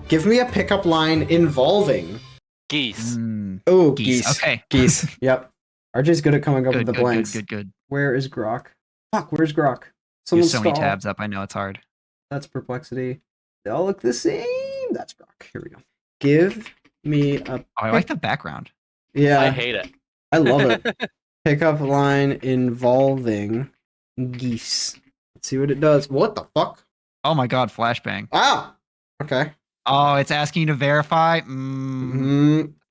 Give me a pickup line involving geese. Oh, geese. Okay. Geese. Yep. RJ's good at coming up with the blanks. Good. Where is Grok? Fuck, where's Grok? There's so many tabs up. I know it's hard. That's Perplexity. They all look the same. That's Grok. Here we go. Give me a. I like the background. Yeah. I hate it. I love it. Pickup line involving geese. Let's see what it does. What the fuck? Oh my god, flashbang. Ah! Okay. Oh, it's asking you to verify.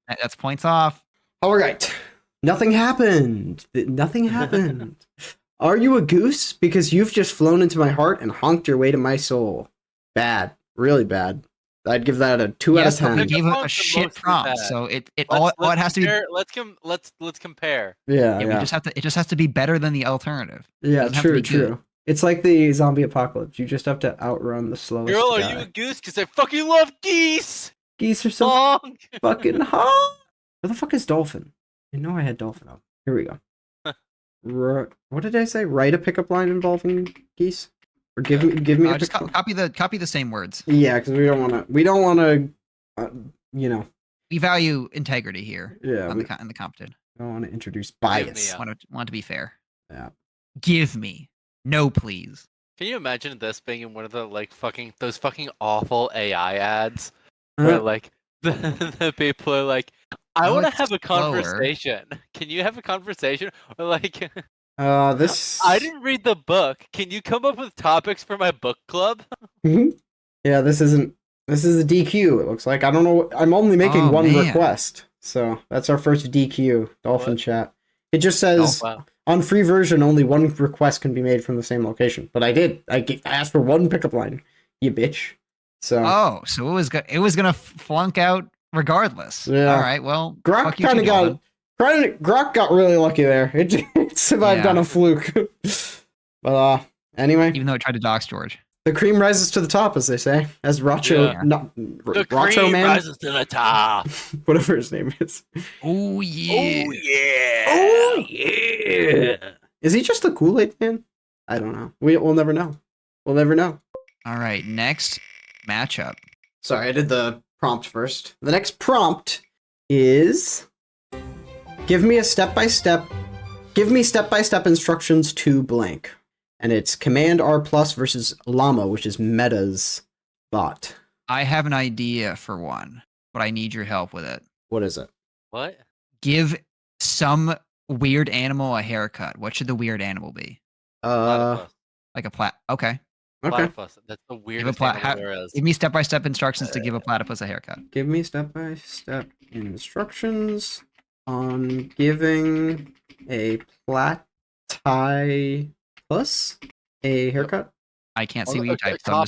That's points off. All right. Nothing happened. Nothing happened. Are you a goose? Because you've just flown into my heart and honked your way to my soul. Bad. Really bad. I'd give that a 2 out of 10. I gave it a shit prompt, so it has to be. Let's compare. Yeah. It just has to be better than the alternative. Yeah, true. It's like the zombie apocalypse. You just have to outrun the slowest Girl, guy. are you a goose? Because I fucking love geese! Geese are so Honk! fucking hot. Where the fuck is dolphin? I know I had dolphin up. Here we go. What did I say? Write a pickup line involving geese, or give me a just pickup. copy the same words. Yeah, because we don't want to. You know. We value integrity here. Yeah, in the competition. I don't want to introduce bias. Want to be fair. Yeah. Give me. No, please. Can you imagine this being in one of the those fucking awful AI ads where like the people are like, I want to have a conversation. Can you have a conversation? Or like, this. I didn't read the book. Can you come up with topics for my book club? Yeah, this is a DQ. It looks like I don't know. I'm only making one request, so that's our first DQ. Dolphin chat. It just says. Oh, wow. On free version, only one request can be made from the same location. But I did. I asked for one pickup line. You bitch. So. So it was gonna flunk out regardless. Yeah. All right. Well, Grok kind of got. Grok got really lucky there. It survived on a fluke. But anyway. Even though it tried to dox George. The cream rises to the top, as they say. As Racho, the cream rises to the top. Whatever his name is. Oh yeah. Oh yeah. Oh yeah. Is he just a Kool-Aid man? I don't know. We'll never know. We'll never know. All right, next matchup. Sorry, I did the prompt first. The next prompt is give me step-by-step instructions to blank. And it's Command R+ versus Llama, which is Meta's bot. I have an idea for one, but I need your help with it. What is it? What? Give some weird animal a haircut. What should the weird animal be? Platypus. Like a Okay. Platypus. That's the weirdest animal there is. Give me step-by-step instructions to give a platypus a haircut. Give me step-by-step instructions on giving a platypus a haircut. I can't see what you typed. So I'm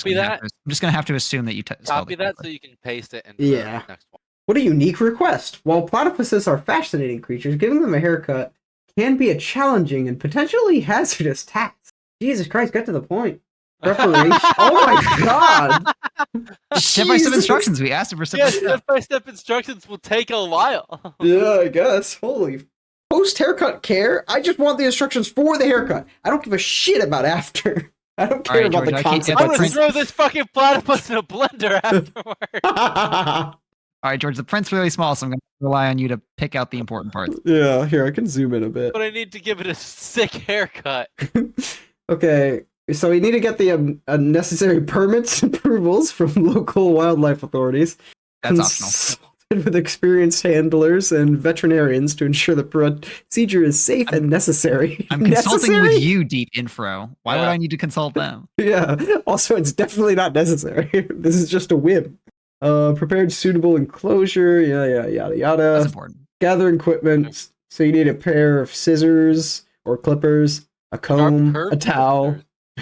just gonna have to assume that you copy that so you can paste it into the next one. What a unique request. While platypuses are fascinating creatures, giving them a haircut can be a challenging and potentially hazardous task. Jesus Christ, get to the point. Preparation. Oh my god. Step-by-step instructions. We asked him for step-by-step instructions will take a while. Yeah, I guess. Holy. Post-haircut care? I just want the instructions for the haircut. I don't give a shit about after. I don't care about the concept. I'm gonna throw this fucking platypus in a blender afterwards. All right, George, the print's really small, so I'm going to rely on you to pick out the important parts. Yeah, here, I can zoom in a bit. But I need to give it a sick haircut. Okay, so we need to get the necessary permits and approvals from local wildlife authorities. That's optional. With experienced handlers and veterinarians to ensure the procedure is safe and necessary. I'm consulting with you, Deep Infro. Why would I need to consult them? Yeah, also, it's definitely not necessary. This is just a whim. Prepared suitable enclosure, yada. That's important. Gather equipment. So you need a pair of scissors or clippers, a comb, a towel.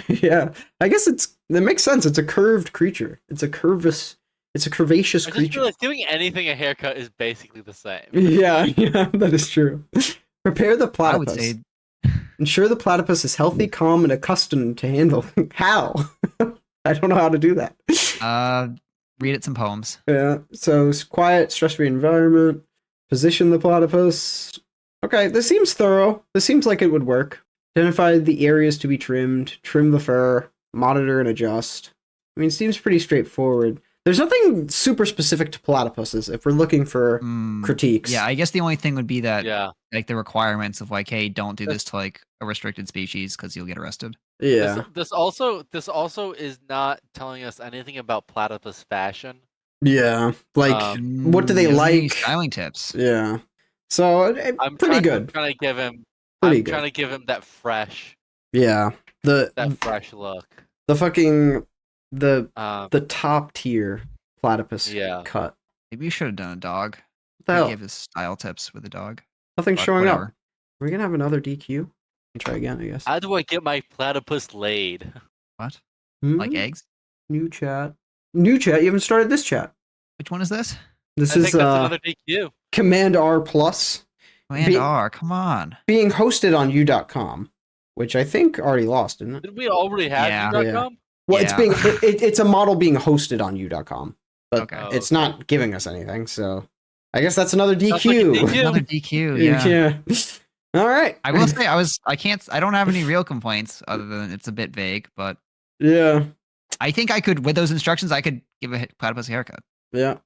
Yeah, I guess that makes sense. It's a curved creature. It's a curvaceous creature. I just realized doing anything a haircut is basically the same. Yeah, that is true. Prepare the platypus. I would say ensure the platypus is healthy, calm, and accustomed to handle. How? I don't know how to do that. Read it some poems. Yeah, so quiet, stress-free environment. Position the platypus. Okay, this seems thorough. This seems like it would work. Identify the areas to be trimmed. Trim the fur. Monitor and adjust. I mean, it seems pretty straightforward. There's nothing super specific to platypuses if we're looking for critiques. Yeah, I guess the only thing would be that like the requirements of like, hey, don't do this to like a restricted species because you'll get arrested. Yeah. This also is not telling us anything about platypus fashion. Yeah. Like what do they like? Styling tips. Yeah. So I'm pretty good. I'm trying to give him that fresh. Yeah. That fresh look. The fucking the top tier platypus cut. Maybe you should have done a dog. Give his style tips with a dog. Nothing's showing up. Are we gonna have another DQ? Try again, I guess. How do I get my platypus laid? What? Like eggs? New chat. You haven't started this chat. Which one is this? I think that's another DQ. Command R+. Command R, come on. Being hosted on u.com. which I think already lost, didn't it? Did we already have Yeah. U.com? Well, Yeah. it's a model being hosted on U.com, but Okay. it's not giving us anything. So I guess that's another Sounds like a DQ. DQ. Another DQ. Yeah. All right. I will say I don't have any real complaints other than it's a bit vague, but Yeah. I think I could, with those instructions, I could give a platypus a haircut. Yeah.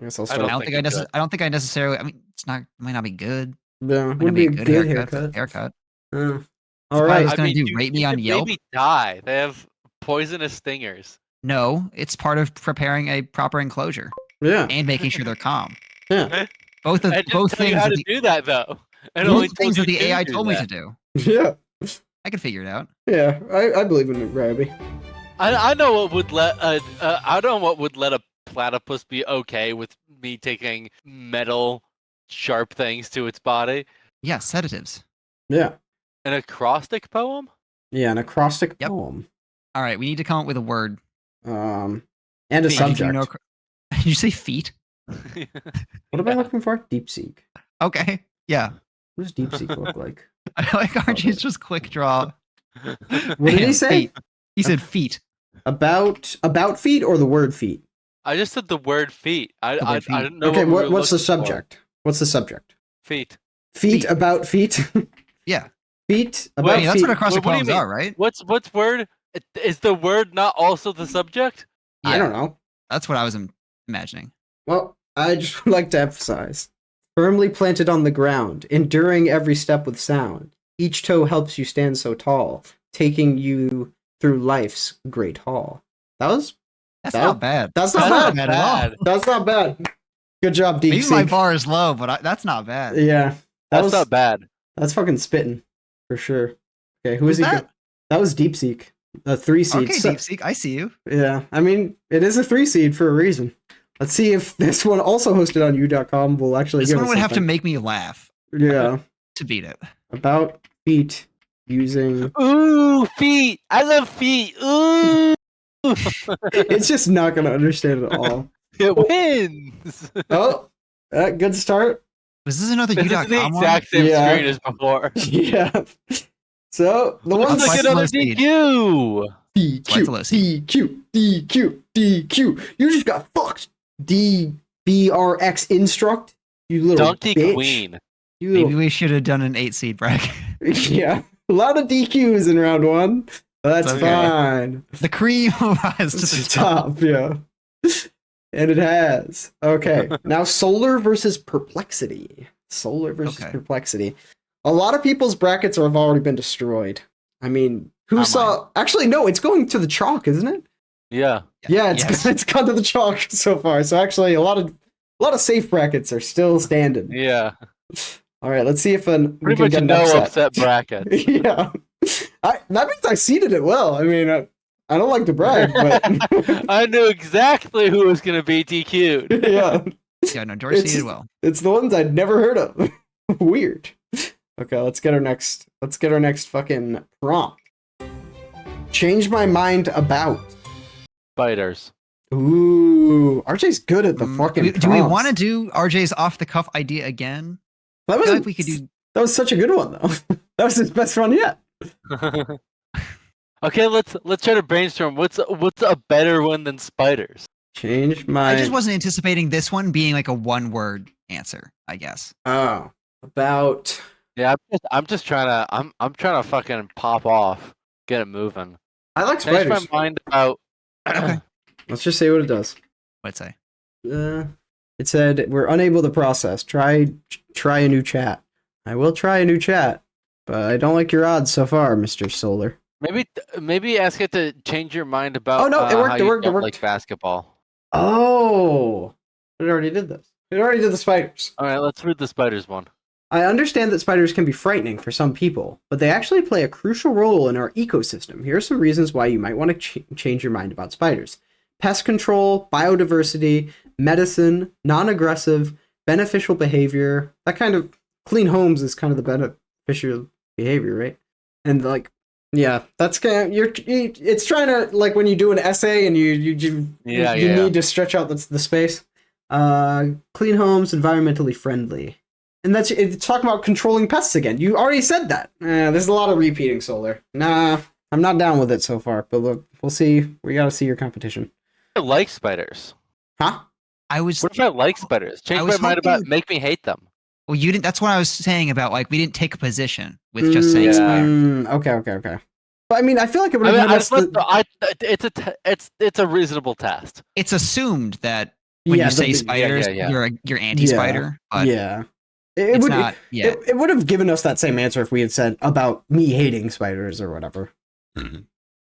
I guess I'll I start. don't I think you could. don't think I necessarily. I mean, it might not be good. Yeah. Might Would not be be a good haircut. Haircut. Yeah. All All right. right. gonna rate me on could Yelp? Maybe die. They have poisonous stingers. No, it's part of preparing a proper enclosure Yeah. and making sure they're calm. Yeah. Both I didn't both tell you things. how that to the, do that though. And both only things that told the you AI do told me that. to do. Yeah. I could figure it out. Yeah. I believe in it, Rabbi. I know what would let I don't know what would let a platypus be okay with me taking metal sharp things to its body. Yeah, sedatives. Yeah. An acrostic poem? Yeah. An acrostic Yep. poem. All right, we need to come up with a word. And a Feet. subject. Did you say feet? What am I looking for? DeepSeek. Okay. Yeah. What does DeepSeek look like? I like RJ's just quick draw. What did he say? Feet. He said feet. About feet or the word feet? I just said the word feet. I word feet. didn't know. Okay, what we were what's the looking for. subject? What's the subject? Feet. Feet Feet. about feet. Yeah. Feet I about mean, that's feet. what acrostic What do you poems mean? are, right? What's word? Is the word not also the subject? I don't know. That's what I was imagining. Well, I just would like to emphasize. Firmly planted on the ground, enduring every step with sound. Each toe helps you stand so tall, taking you through life's great hall. That's not bad. That's not That's bad. not bad. That's not bad. Good job, Maybe my DeepSeek. bar is low, but that's not bad. Yeah. That's not bad. That's fucking spitting. For sure. Okay, who is Who's he? that? That was DeepSeek. A 3 seed. Okay, DeepSeek, I see you. Yeah, I mean, it is a 3 seed for a reason. Let's see if this one, also hosted on U.com, will actually This give one us would have to something. make me laugh Yeah. to beat it. About feet using... Ooh, feet! I love feet. Ooh, It's just not going to understand at all. it wins. Oh, good start. Was this another This is U.com the one? exact same Yeah. screen as before. Yeah. So, the Looks ones... like Twice another the speed. DQ. Twice the DQ, low seed. DQ, DQ, DQ. You just got fucked. DBRX instruct. You little Donkey bitch. Queen. You Maybe little... we should have done an 8-seed bracket. Yeah. A lot of DQs in round one. But that's Okay. fine. The cream rise to the top. Yeah. And it has. Okay. Now Solar versus Perplexity. Solar versus Okay. Perplexity. A lot of people's brackets have already been destroyed. I mean, who Not saw... Actually, no, it's going to the chalk, isn't it? Yeah. Yeah, Yes. it's gone to the chalk so far. So actually, a lot of safe brackets are still standing. Yeah. All right, let's see if we Pretty can much get an no upset. upset bracket. Yeah, that means I seeded it well. I mean, I don't like to brag, but I knew exactly who was going to be DQ'd. yeah, Yeah, no, George seeded well. it's the ones I'd never heard of. Weird. Okay, let's get our next fucking prompt. Change my mind about. Spiders. Ooh, RJ's good at the fucking. Do we prompts. want to do RJ's off the cuff idea again? That I was feel like we could do. That was such a good one, though. That was his best one yet. Okay, let's try to brainstorm. What's a better one than spiders? Change my. I just wasn't anticipating this one being like a one-word answer. I guess. Oh, about. Yeah, I'm just trying to I'm trying to fucking pop off, get it moving. I like Change spiders. my mind about. Okay. Let's just say what it does. What'd it say? It said we're unable to process. Try a new chat. I will try a new chat, but I don't like your odds so far, Mr. Solar. Maybe ask it to change your mind about. Oh, no, it worked, how it you worked, it don't worked. Like basketball. Oh, it already did this. It already did the spiders. All right, let's read the spiders one. I understand that spiders can be frightening for some people, but they actually play a crucial role in our ecosystem. Here are some reasons why you might want to change your mind about spiders. Pest control, biodiversity, medicine, non-aggressive, beneficial behavior. That kind of clean homes is kind of the beneficial behavior, right? And like, yeah, that's kind of, it's trying to, like when you do an essay and you need to stretch out the space. Clean homes, environmentally friendly. And it's talking about controlling pests again. You already said that. There's a lot of repeating, Solar. Nah, I'm not down with it so far. But look, we'll see. We gotta see your competition. I like spiders. Huh? What if I like spiders? Change my mind about make me hate them. Well, you didn't. That's what I was saying about we didn't take a position with just saying spider. Okay. But I mean, I feel like it would have it's a reasonable test. It's assumed that when you say spiders, you're anti-spider. But it would have given us that same answer if we had said about me hating spiders or whatever.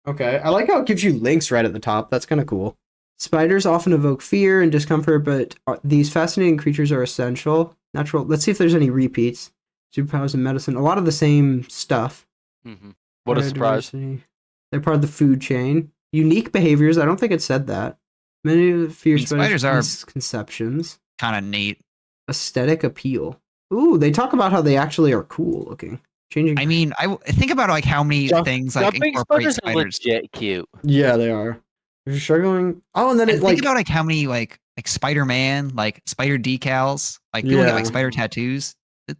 Okay, I like how it gives you links right at the top. That's kind of cool. Spiders often evoke fear and discomfort, but these fascinating creatures are essential. Natural. Let's see if there's any repeats. Superpowers in medicine. A lot of the same stuff. Mm-hmm. What a surprise. They're part of the food chain. Unique behaviors. I don't think it said that. Many of the fear spiders are misconceptions. Kind of neat. Aesthetic appeal. Ooh, they talk about how they actually are cool looking. Changing. I mean, I think about how many things incorporate spiders. Are legit cute. Yeah, they are. You're struggling. Oh, and then think about how many Spider-Man, spider decals, people get spider tattoos.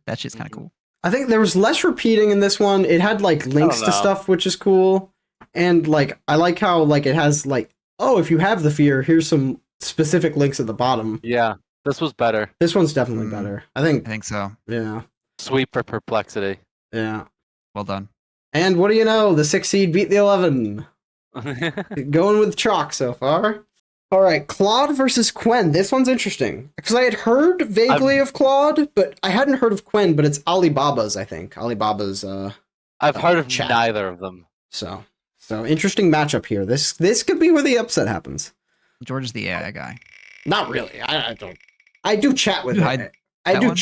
That shit's kind of cool. I think there was less repeating in this one. It had links to stuff, which is cool. And I like how it has if you have the fear, here's some specific links at the bottom. Yeah, this was better. This one's definitely better. I think so. Yeah. Sweep for perplexity. Yeah. Well done. And what do you know? The 6 seed beat the 11. Going with chalk so far. All right, Claude versus Quen. This one's interesting because I had heard vaguely of Claude, but I hadn't heard of Quen. But it's Alibaba's, I think. Alibaba's. I've heard of neither of them. So interesting matchup here. This could be where the upset happens. George is the AI guy. Not really. I don't. I do chat with AI. I do.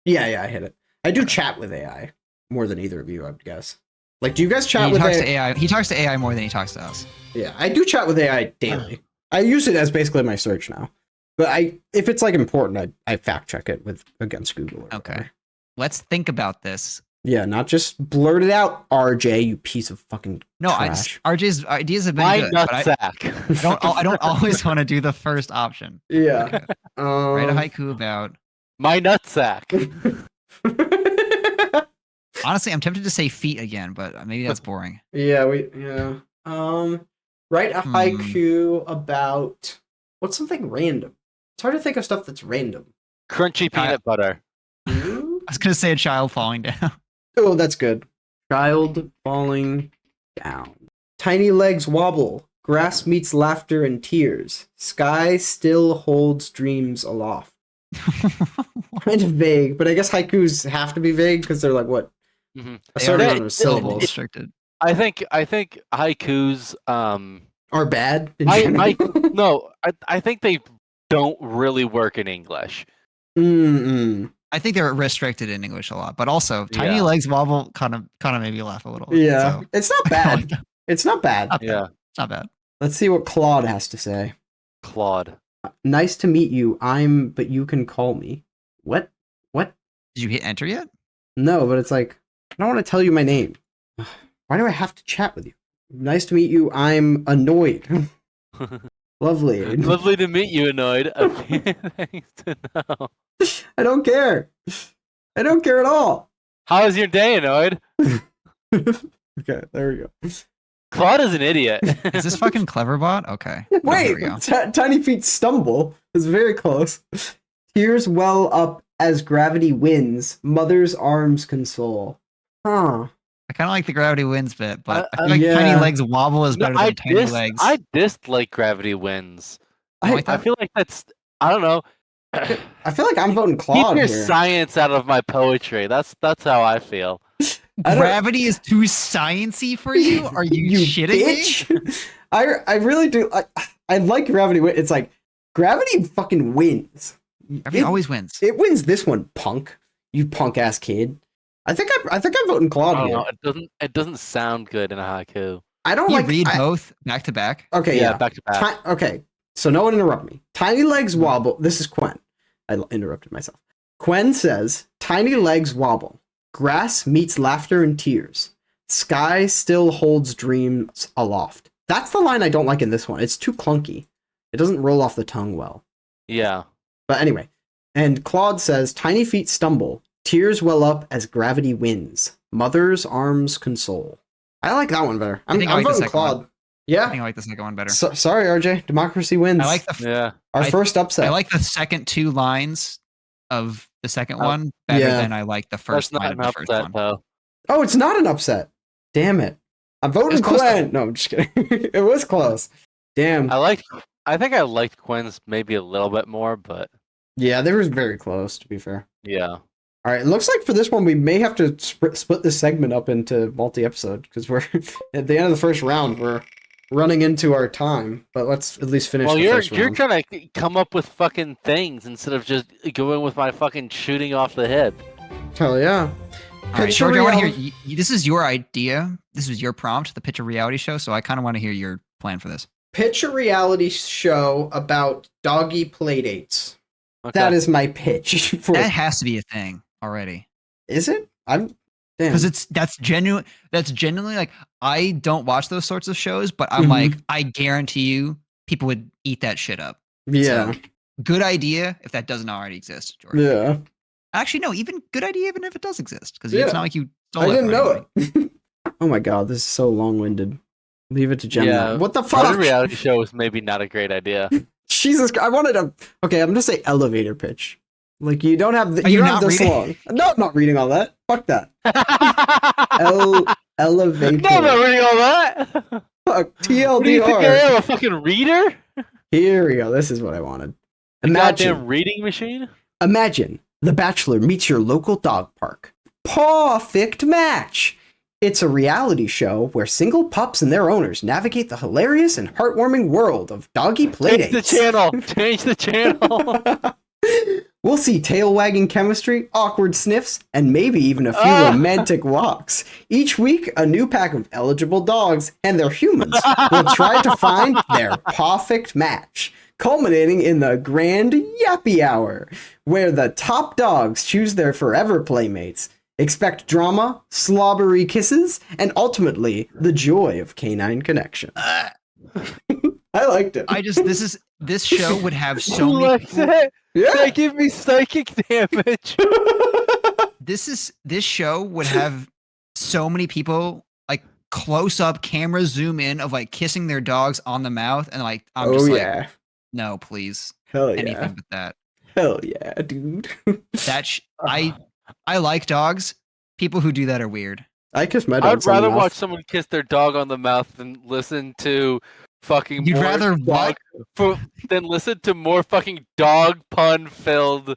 Yeah, I hit it. I do chat with AI more than either of you, I would guess. Do you guys chat with AI? He talks to AI more than he talks to us. Yeah, I do chat with AI daily. I use it as basically my search now. But if it's important, I fact check it against Google. Okay. Let's think about this. Yeah, not just blurt it out, RJ, you piece of fucking trash. RJ's ideas have been good, but I don't always want to do the first option. Yeah. Write a haiku about my nutsack. Honestly, I'm tempted to say feet again, but maybe that's boring. Yeah, write a haiku about what's something random. It's hard to think of stuff that's random. Crunchy peanut butter. I was gonna say a child falling down. Oh, that's good. Child falling down. Tiny legs wobble. Grass meets laughter and tears. Sky still holds dreams aloft. Kind of vague, but I guess haikus have to be vague because they're what? Mm-hmm. A certain amount of syllables. Restricted. I think haikus are bad. I think they don't really work in English. I think they're restricted in English a lot, but also tiny legs wobble kind of made me laugh a little. Yeah, so. It's not bad. It's not bad. It's not bad. Let's see what Claude has to say. Claude. Nice to meet you. But you can call me. What? Did you hit enter yet? No, but it's I don't want to tell you my name. Why do I have to chat with you? Nice to meet you. I'm annoyed. Lovely. Lovely to meet you, annoyed. A few things to know. I don't care. I don't care at all. How was your day, annoyed? Okay, there we go. Claude is an idiot. Is this fucking Cleverbot? Okay. Wait, tiny feet stumble. It's very close. Tears well up as gravity wins. Mother's arms console. Huh. I kind of like the gravity wins bit, but I feel like tiny legs wobble is better than tiny legs. I dislike gravity wins. I feel like that's, I don't know. I feel like I'm voting Claude. Keep your science out of my poetry. That's how I feel. Gravity is too sciencey for you? Are you shitting me? I really do. I like gravity. It's gravity fucking wins. Gravity always wins. It wins this one, punk. You punk ass kid. I think I'm voting Claude here. No, it doesn't sound good in a haiku. I don't read both back to back. Okay, yeah, back to back. Okay, so no one interrupt me. Tiny legs wobble. This is Quen. I interrupted myself. Quen says, "Tiny legs wobble. Grass meets laughter and tears. Sky still holds dreams aloft." That's the line I don't like in this one. It's too clunky. It doesn't roll off the tongue well. Yeah. But anyway, and Claude says, "Tiny feet stumble. Tears well up as gravity wins. Mother's arms console. I like that one better. I'm voting Claude. Yeah. I think I like the second one better. Sorry, RJ. Democracy wins. I like the our first upset. I like the second 2 lines of the second one better than I like the first line of the first one. Though. Oh, it's not an upset. Damn it. I'm voting Quinn. No, I'm just kidding. It was close. Damn. I think I liked Quinn's maybe a little bit more, but yeah, they were very close, to be fair. Yeah. All right, it looks like for this one we may have to split this segment up into multi-episode because we're at the end of the first round. We're running into our time, but let's at least finish. Well, you're trying to come up with fucking things instead of just going with my fucking shooting off the hip. Hell yeah! All right, George, I want to hear. This is your idea. This was your prompt, the pitch a reality show. So I kind of want to hear your plan for this. Pitch a reality show about doggy playdates. Okay. That is my pitch. That has to be a thing already. Is it? Because that's genuinely like, I don't watch those sorts of shows, but I'm like, I guarantee you people would eat that shit up. Yeah. So, good idea if that doesn't already exist, George. Yeah. Actually, no, even good idea even if it does exist. Because it's not like you stole I didn't know it. Oh my god, this is so long-winded. Leave it to Gemini. Yeah. What the fuck? A reality show is maybe not a great idea. Jesus, I wanted to... Okay, I'm going to say elevator pitch. Like, you don't have... You don't have this long. No, I'm not reading all that. Fuck that. Elevator. No, I'm not reading all that. Fuck, TLDR. What do you think I am, a fucking reader? Here we go. This is what I wanted. Goddamn reading machine? Imagine The Bachelor meets your local dog park. Perfect match! It's a reality show where single pups and their owners navigate the hilarious and heartwarming world of doggy playdates. Change the channel! We'll see tail-wagging chemistry, awkward sniffs, and maybe even a few romantic walks. Each week, a new pack of eligible dogs and their humans will try to find their perfect match, culminating in the Grand Yappy Hour, where the top dogs choose their forever playmates. Expect drama, slobbery kisses, and ultimately, the joy of canine connection. I liked it. This show would have so many people... Yeah. They give me psychic damage. This show would have so many people like close up camera zoom in of like kissing their dogs on the mouth and like I'm just like, no, please. Hell yeah. Anything but that. Hell yeah, dude. I like dogs. People who do that are weird. I kiss my dog. I'd rather watch someone kiss their dog on the mouth than listen to fucking. You'd rather what? Than listen to more fucking dog pun filled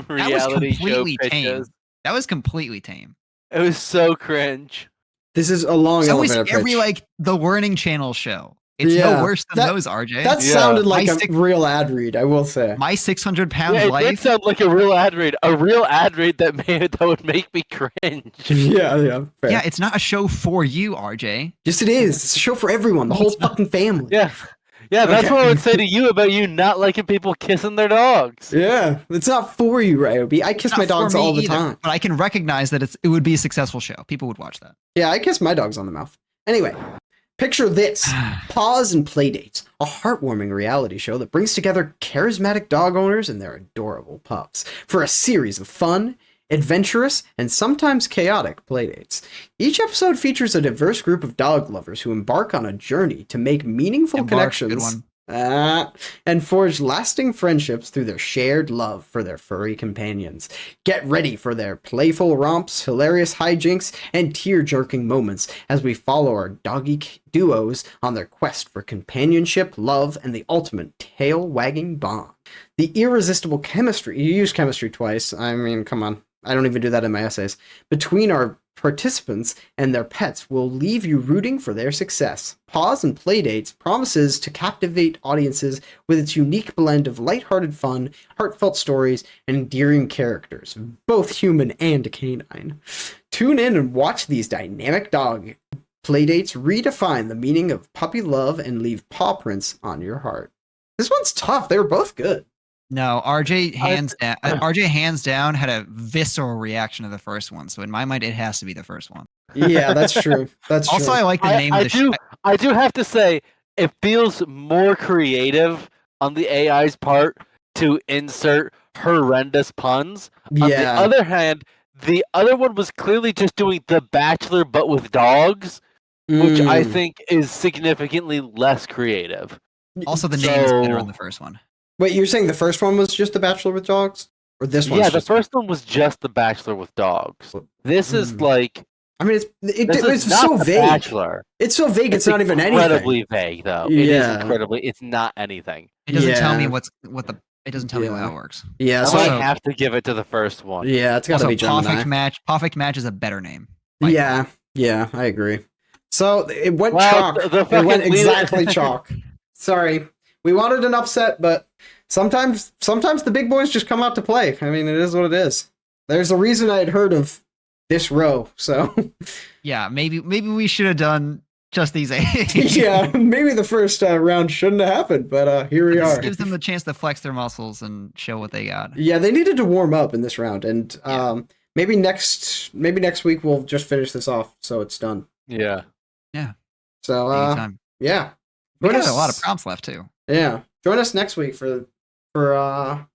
reality show pitches. That was completely tame. It was so cringe. This is a long elevator pitch. Every like the Learning Channel show. It's no worse than those, RJ. That sounded like a real ad read, I will say. My 600-pound life. It did sound like a real ad read. A real ad read that would make me cringe. Yeah. Fair. Yeah, it's not a show for you, RJ. Yes, it is. It's a show for everyone, the whole fucking family. Yeah. Yeah, that's what I would say to you about you not liking people kissing their dogs. Yeah, it's not for you, Ryobi. I kiss my dogs all the time. But I can recognize that it would be a successful show. People would watch that. Yeah, I kiss my dogs on the mouth. Anyway. Picture this, Paws and Playdates, a heartwarming reality show that brings together charismatic dog owners and their adorable pups for a series of fun, adventurous, and sometimes chaotic playdates. Each episode features a diverse group of dog lovers who embark on a journey to make meaningful connections and forge lasting friendships through their shared love for their furry companions. Get ready for their playful romps, hilarious hijinks, and tear-jerking moments as we follow our doggy duos on their quest for companionship, love, and the ultimate tail-wagging bond. The irresistible chemistry... You used chemistry twice. I mean, come on. I don't even do that in my essays. Between our participants and their pets will leave you rooting for their success. Paws and Playdates promises to captivate audiences with its unique blend of lighthearted fun, heartfelt stories, and endearing characters, both human and canine. Tune in and watch these dynamic dog playdates redefine the meaning of puppy love and leave paw prints on your heart. This one's tough. They were both good. No, RJ hands down had a visceral reaction to the first one. So in my mind, it has to be the first one. Yeah, that's true. Also, I like the name of the show. I do have to say, it feels more creative on the AI's part to insert horrendous puns. On the Yeah. other hand, the other one was clearly just doing The Bachelor but with dogs, which I think is significantly less creative. Also, the name is better on the first one. Wait, you're saying the first one was just The Bachelor with dogs? Or this one's the first one was just The Bachelor with dogs. This is like... I mean, it's not so The vague. Bachelor. It's so vague, it's not even anything. Incredibly vague, though. It is incredibly... It's not anything. It doesn't tell me it doesn't tell me how it works. Yeah, so I have to give it to the first one. Yeah, it's gotta be Gemini. Perfect Match is a better name. Yeah, I agree. So it went chalk. It went exactly chalk. Sorry. We wanted an upset, but sometimes the big boys just come out to play. I mean, it is what it is. There's a reason I had heard of this row, so... Yeah, maybe we should have done just these 8. Yeah, maybe the first round shouldn't have happened, but here we are. It gives them the chance to flex their muscles and show what they got. Yeah, they needed to warm up in this round, and maybe next week we'll just finish this off, so it's done. Yeah. Yeah. So, yeah. We got a lot of prompts left, too. Yeah. Join us next week for the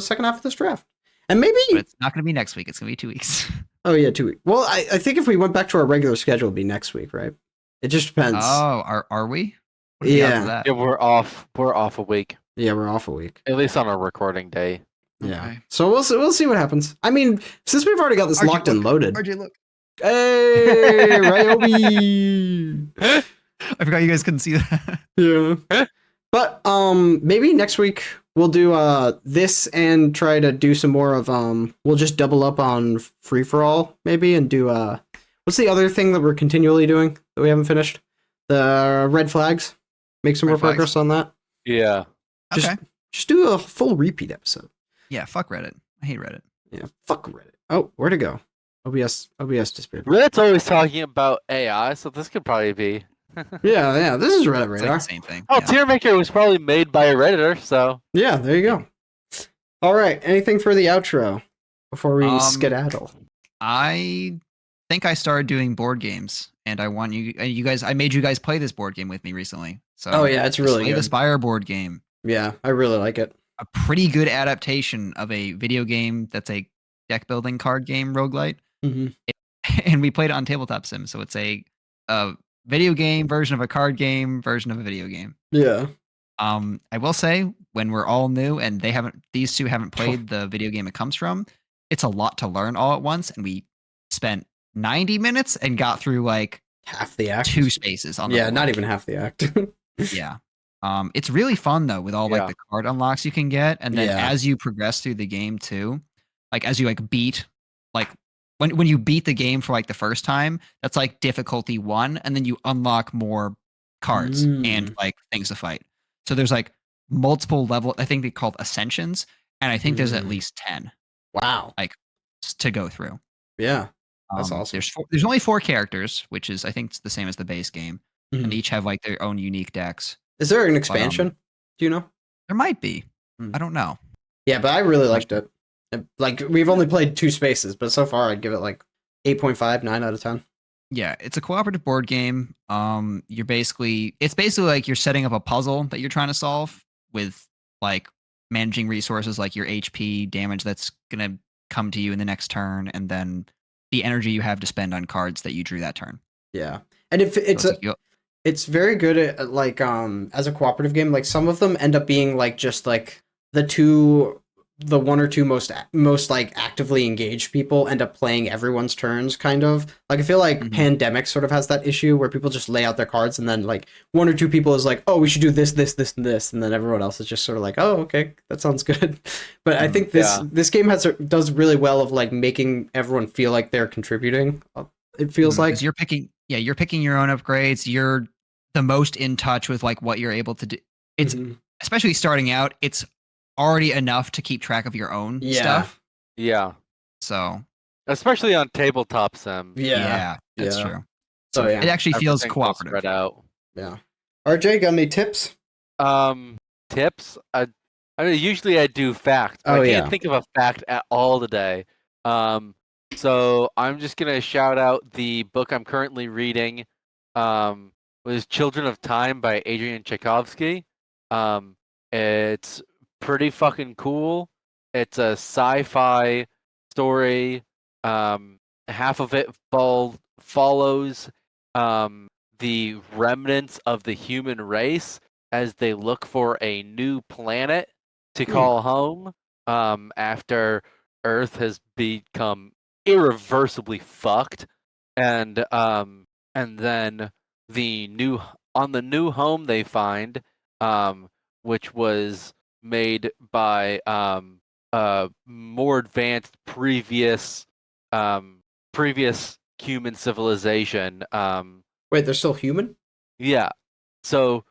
second half of this draft. And maybe... But it's not going to be next week. It's going to be 2 weeks. Oh, yeah, 2 weeks. Well, I think if we went back to our regular schedule, it'd be next week, right? It just depends. Oh, are we? Yeah. Yeah, we're off a week. Yeah, we're off a week. At least on our recording day. Yeah. Okay. So we'll see what happens. I mean, since we've already got this locked and loaded. RJ, look. Hey, Ryobi! I forgot you guys couldn't see that. Yeah. But maybe next week we'll do this and try to do some more of we'll just double up on free for all maybe and do what's the other thing that we're continually doing that we haven't finished? The red flags. Make some more progress on that. Yeah. Just do a full repeat episode. Yeah, fuck Reddit. I hate Reddit. Yeah, fuck Reddit. Oh, where'd it go? OBS disappeared. Reddit's always talking about AI, so this could probably be. Yeah. This is Reddit Radar. Like the same thing. Oh, yeah. Tier Maker was probably made by a Redditor, so. Yeah, there you go. All right. Anything for the outro before we skedaddle? I think I started doing board games, and I want you guys. I made you guys play this board game with me recently. So it's really good. The Spire board game. Yeah, I really like it. A pretty good adaptation of a video game that's a deck building card game roguelite. Mm-hmm. And we played it on Tabletop Sim, so it's a video game version of a card game version of a video game. Yeah. I will say when we're all new and these two haven't played the video game it comes from, it's a lot to learn all at once, and we spent 90 minutes and got through like half the act. 2 spaces on the board. Not even half the act. Yeah. It's really fun though with all like the card unlocks you can get, and then as you progress through the game too, like as you like beat like when you beat the game for like the first time, that's like difficulty 1, and then you unlock more cards and like things to fight. So there's like multiple level, I think they called ascensions, and I think there's at least 10. Wow. Like to go through. Yeah. That's awesome. There's only 4 characters, which is I think it's the same as the base game, and each have like their own unique decks. Is there an expansion? Do you know? There might be. I don't know. Yeah, but I really liked it. Like, we've only played 2 spaces, but so far I'd give it like 8.5, 9 out of 10. Yeah, it's a cooperative board game. It's basically like you're setting up a puzzle that you're trying to solve with like managing resources like your HP, damage that's gonna come to you in the next turn, and then the energy you have to spend on cards that you drew that turn. Yeah, and if it's very good at like as a cooperative game. Like some of them end up being like just like the 1 or 2 most like actively engaged people end up playing everyone's turns, kind of. Like I feel like Pandemic sort of has that issue where people just lay out their cards and then like 1 or 2 people is like, oh, we should do this, and this, and then everyone else is just sort of like, oh, okay, that sounds good. But I think this game does really well of like making everyone feel like they're contributing. It feels like you're picking your own upgrades. You're the most in touch with like what you're able to do. It's especially starting out. It's already enough to keep track of your own stuff. Yeah. So especially on Tabletop Sim. Yeah, that's true. So it actually feels cooperative. Spread out. Yeah. RJ, got any tips? Tips? I mean, usually I do fact. I can't think of a fact at all today. So I'm just gonna shout out the book I'm currently reading. Was Children of Time by Adrian Tchaikovsky. It's pretty fucking cool. It's a sci-fi story. Half of it follows the remnants of the human race as they look for a new planet to call home after Earth has become irreversibly fucked, and then the new home they find, which was made by more advanced previous human civilization. Wait, they're still human? Yeah. So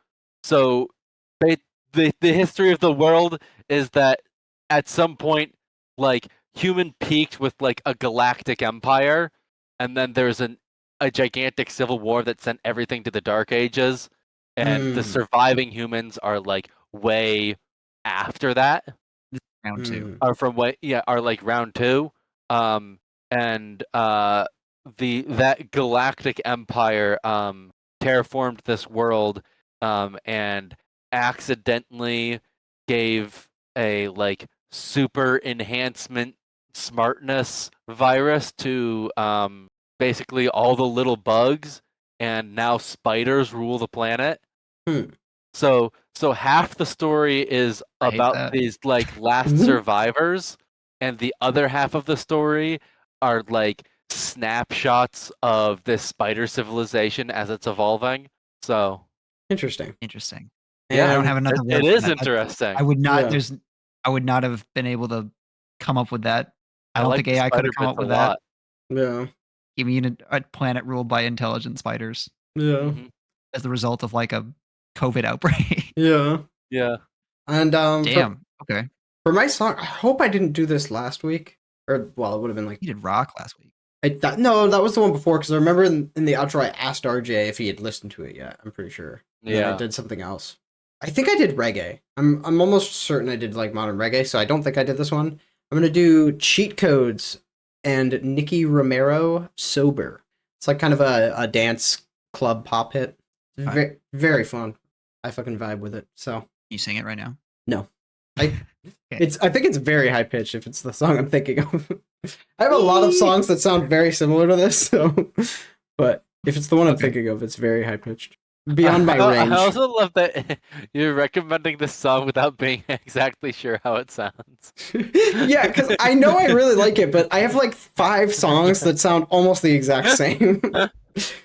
they, the history of the world is that at some point, like, human peaked with like a galactic empire, and then there's a gigantic civil war that sent everything to the Dark Ages, and the surviving humans are like way after that. Round two. Are like round two. And that galactic empire terraformed this world, and accidentally gave a like super enhancement smartness virus to basically all the little bugs, and now spiders rule the planet. So half the story is about these like last survivors, and the other half of the story are like snapshots of this spider civilization as it's evolving. So interesting. Yeah, I don't have another word. It is interesting. I would not. I would not have been able to come up with that. I don't think AI could have come up with that. Yeah. You mean a planet ruled by intelligent spiders? Yeah. As the result of like a COVID outbreak. Yeah. Yeah. And damn. Okay. For my song, I hope I didn't do this last week. Or well, it would have been like you did rock last week. No, that was the one before, because I remember in the outro I asked RJ if he had listened to it yet. I'm pretty sure. And then I did something else. I think I did reggae. I'm almost certain I did like modern reggae, so I don't think I did this one. I'm gonna do Cheat Codes and Nicky Romero, Sober. It's like kind of a dance club pop hit. Very, very fun. I fucking vibe with it. So you sing it right now? No. I think it's very high pitched if it's the song I'm thinking of. I have a lot of songs that sound very similar to this, so but if it's the one I'm thinking of, it's very high pitched. Beyond my range. I also love that you're recommending this song without being exactly sure how it sounds. Yeah, because I know I really like it, but I have like 5 songs that sound almost the exact same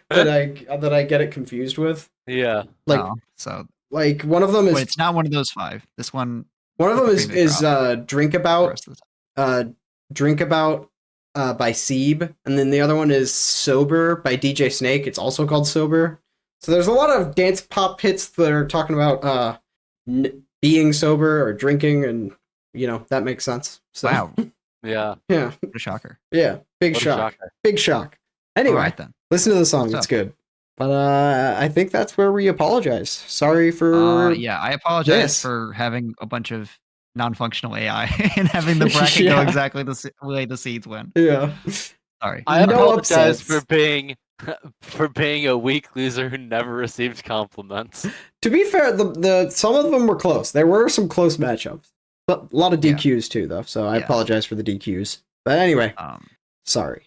that I get it confused with. Yeah. Like like one of them is. But it's not one of those 5. This one. One of them is Drink About by Seeb, and then the other one is Sober by DJ Snake. It's also called Sober. So there's a lot of dance pop hits that are talking about being sober or drinking, and that makes sense. So, wow. Yeah. Yeah. What a shocker. Yeah. Big shock. Big shock. Anyway, all right, then. Listen to the song. It's good. But I think that's where we apologize. Sorry for. Yeah, I apologize for having a bunch of non-functional AI and having the bracket go exactly the way the seeds went. Yeah. Sorry. I apologize for being a weak loser who never received compliments. To be fair, the some of them were close. There were some close matchups. But a lot of DQs too, though. So I apologize for the DQs. But anyway, sorry.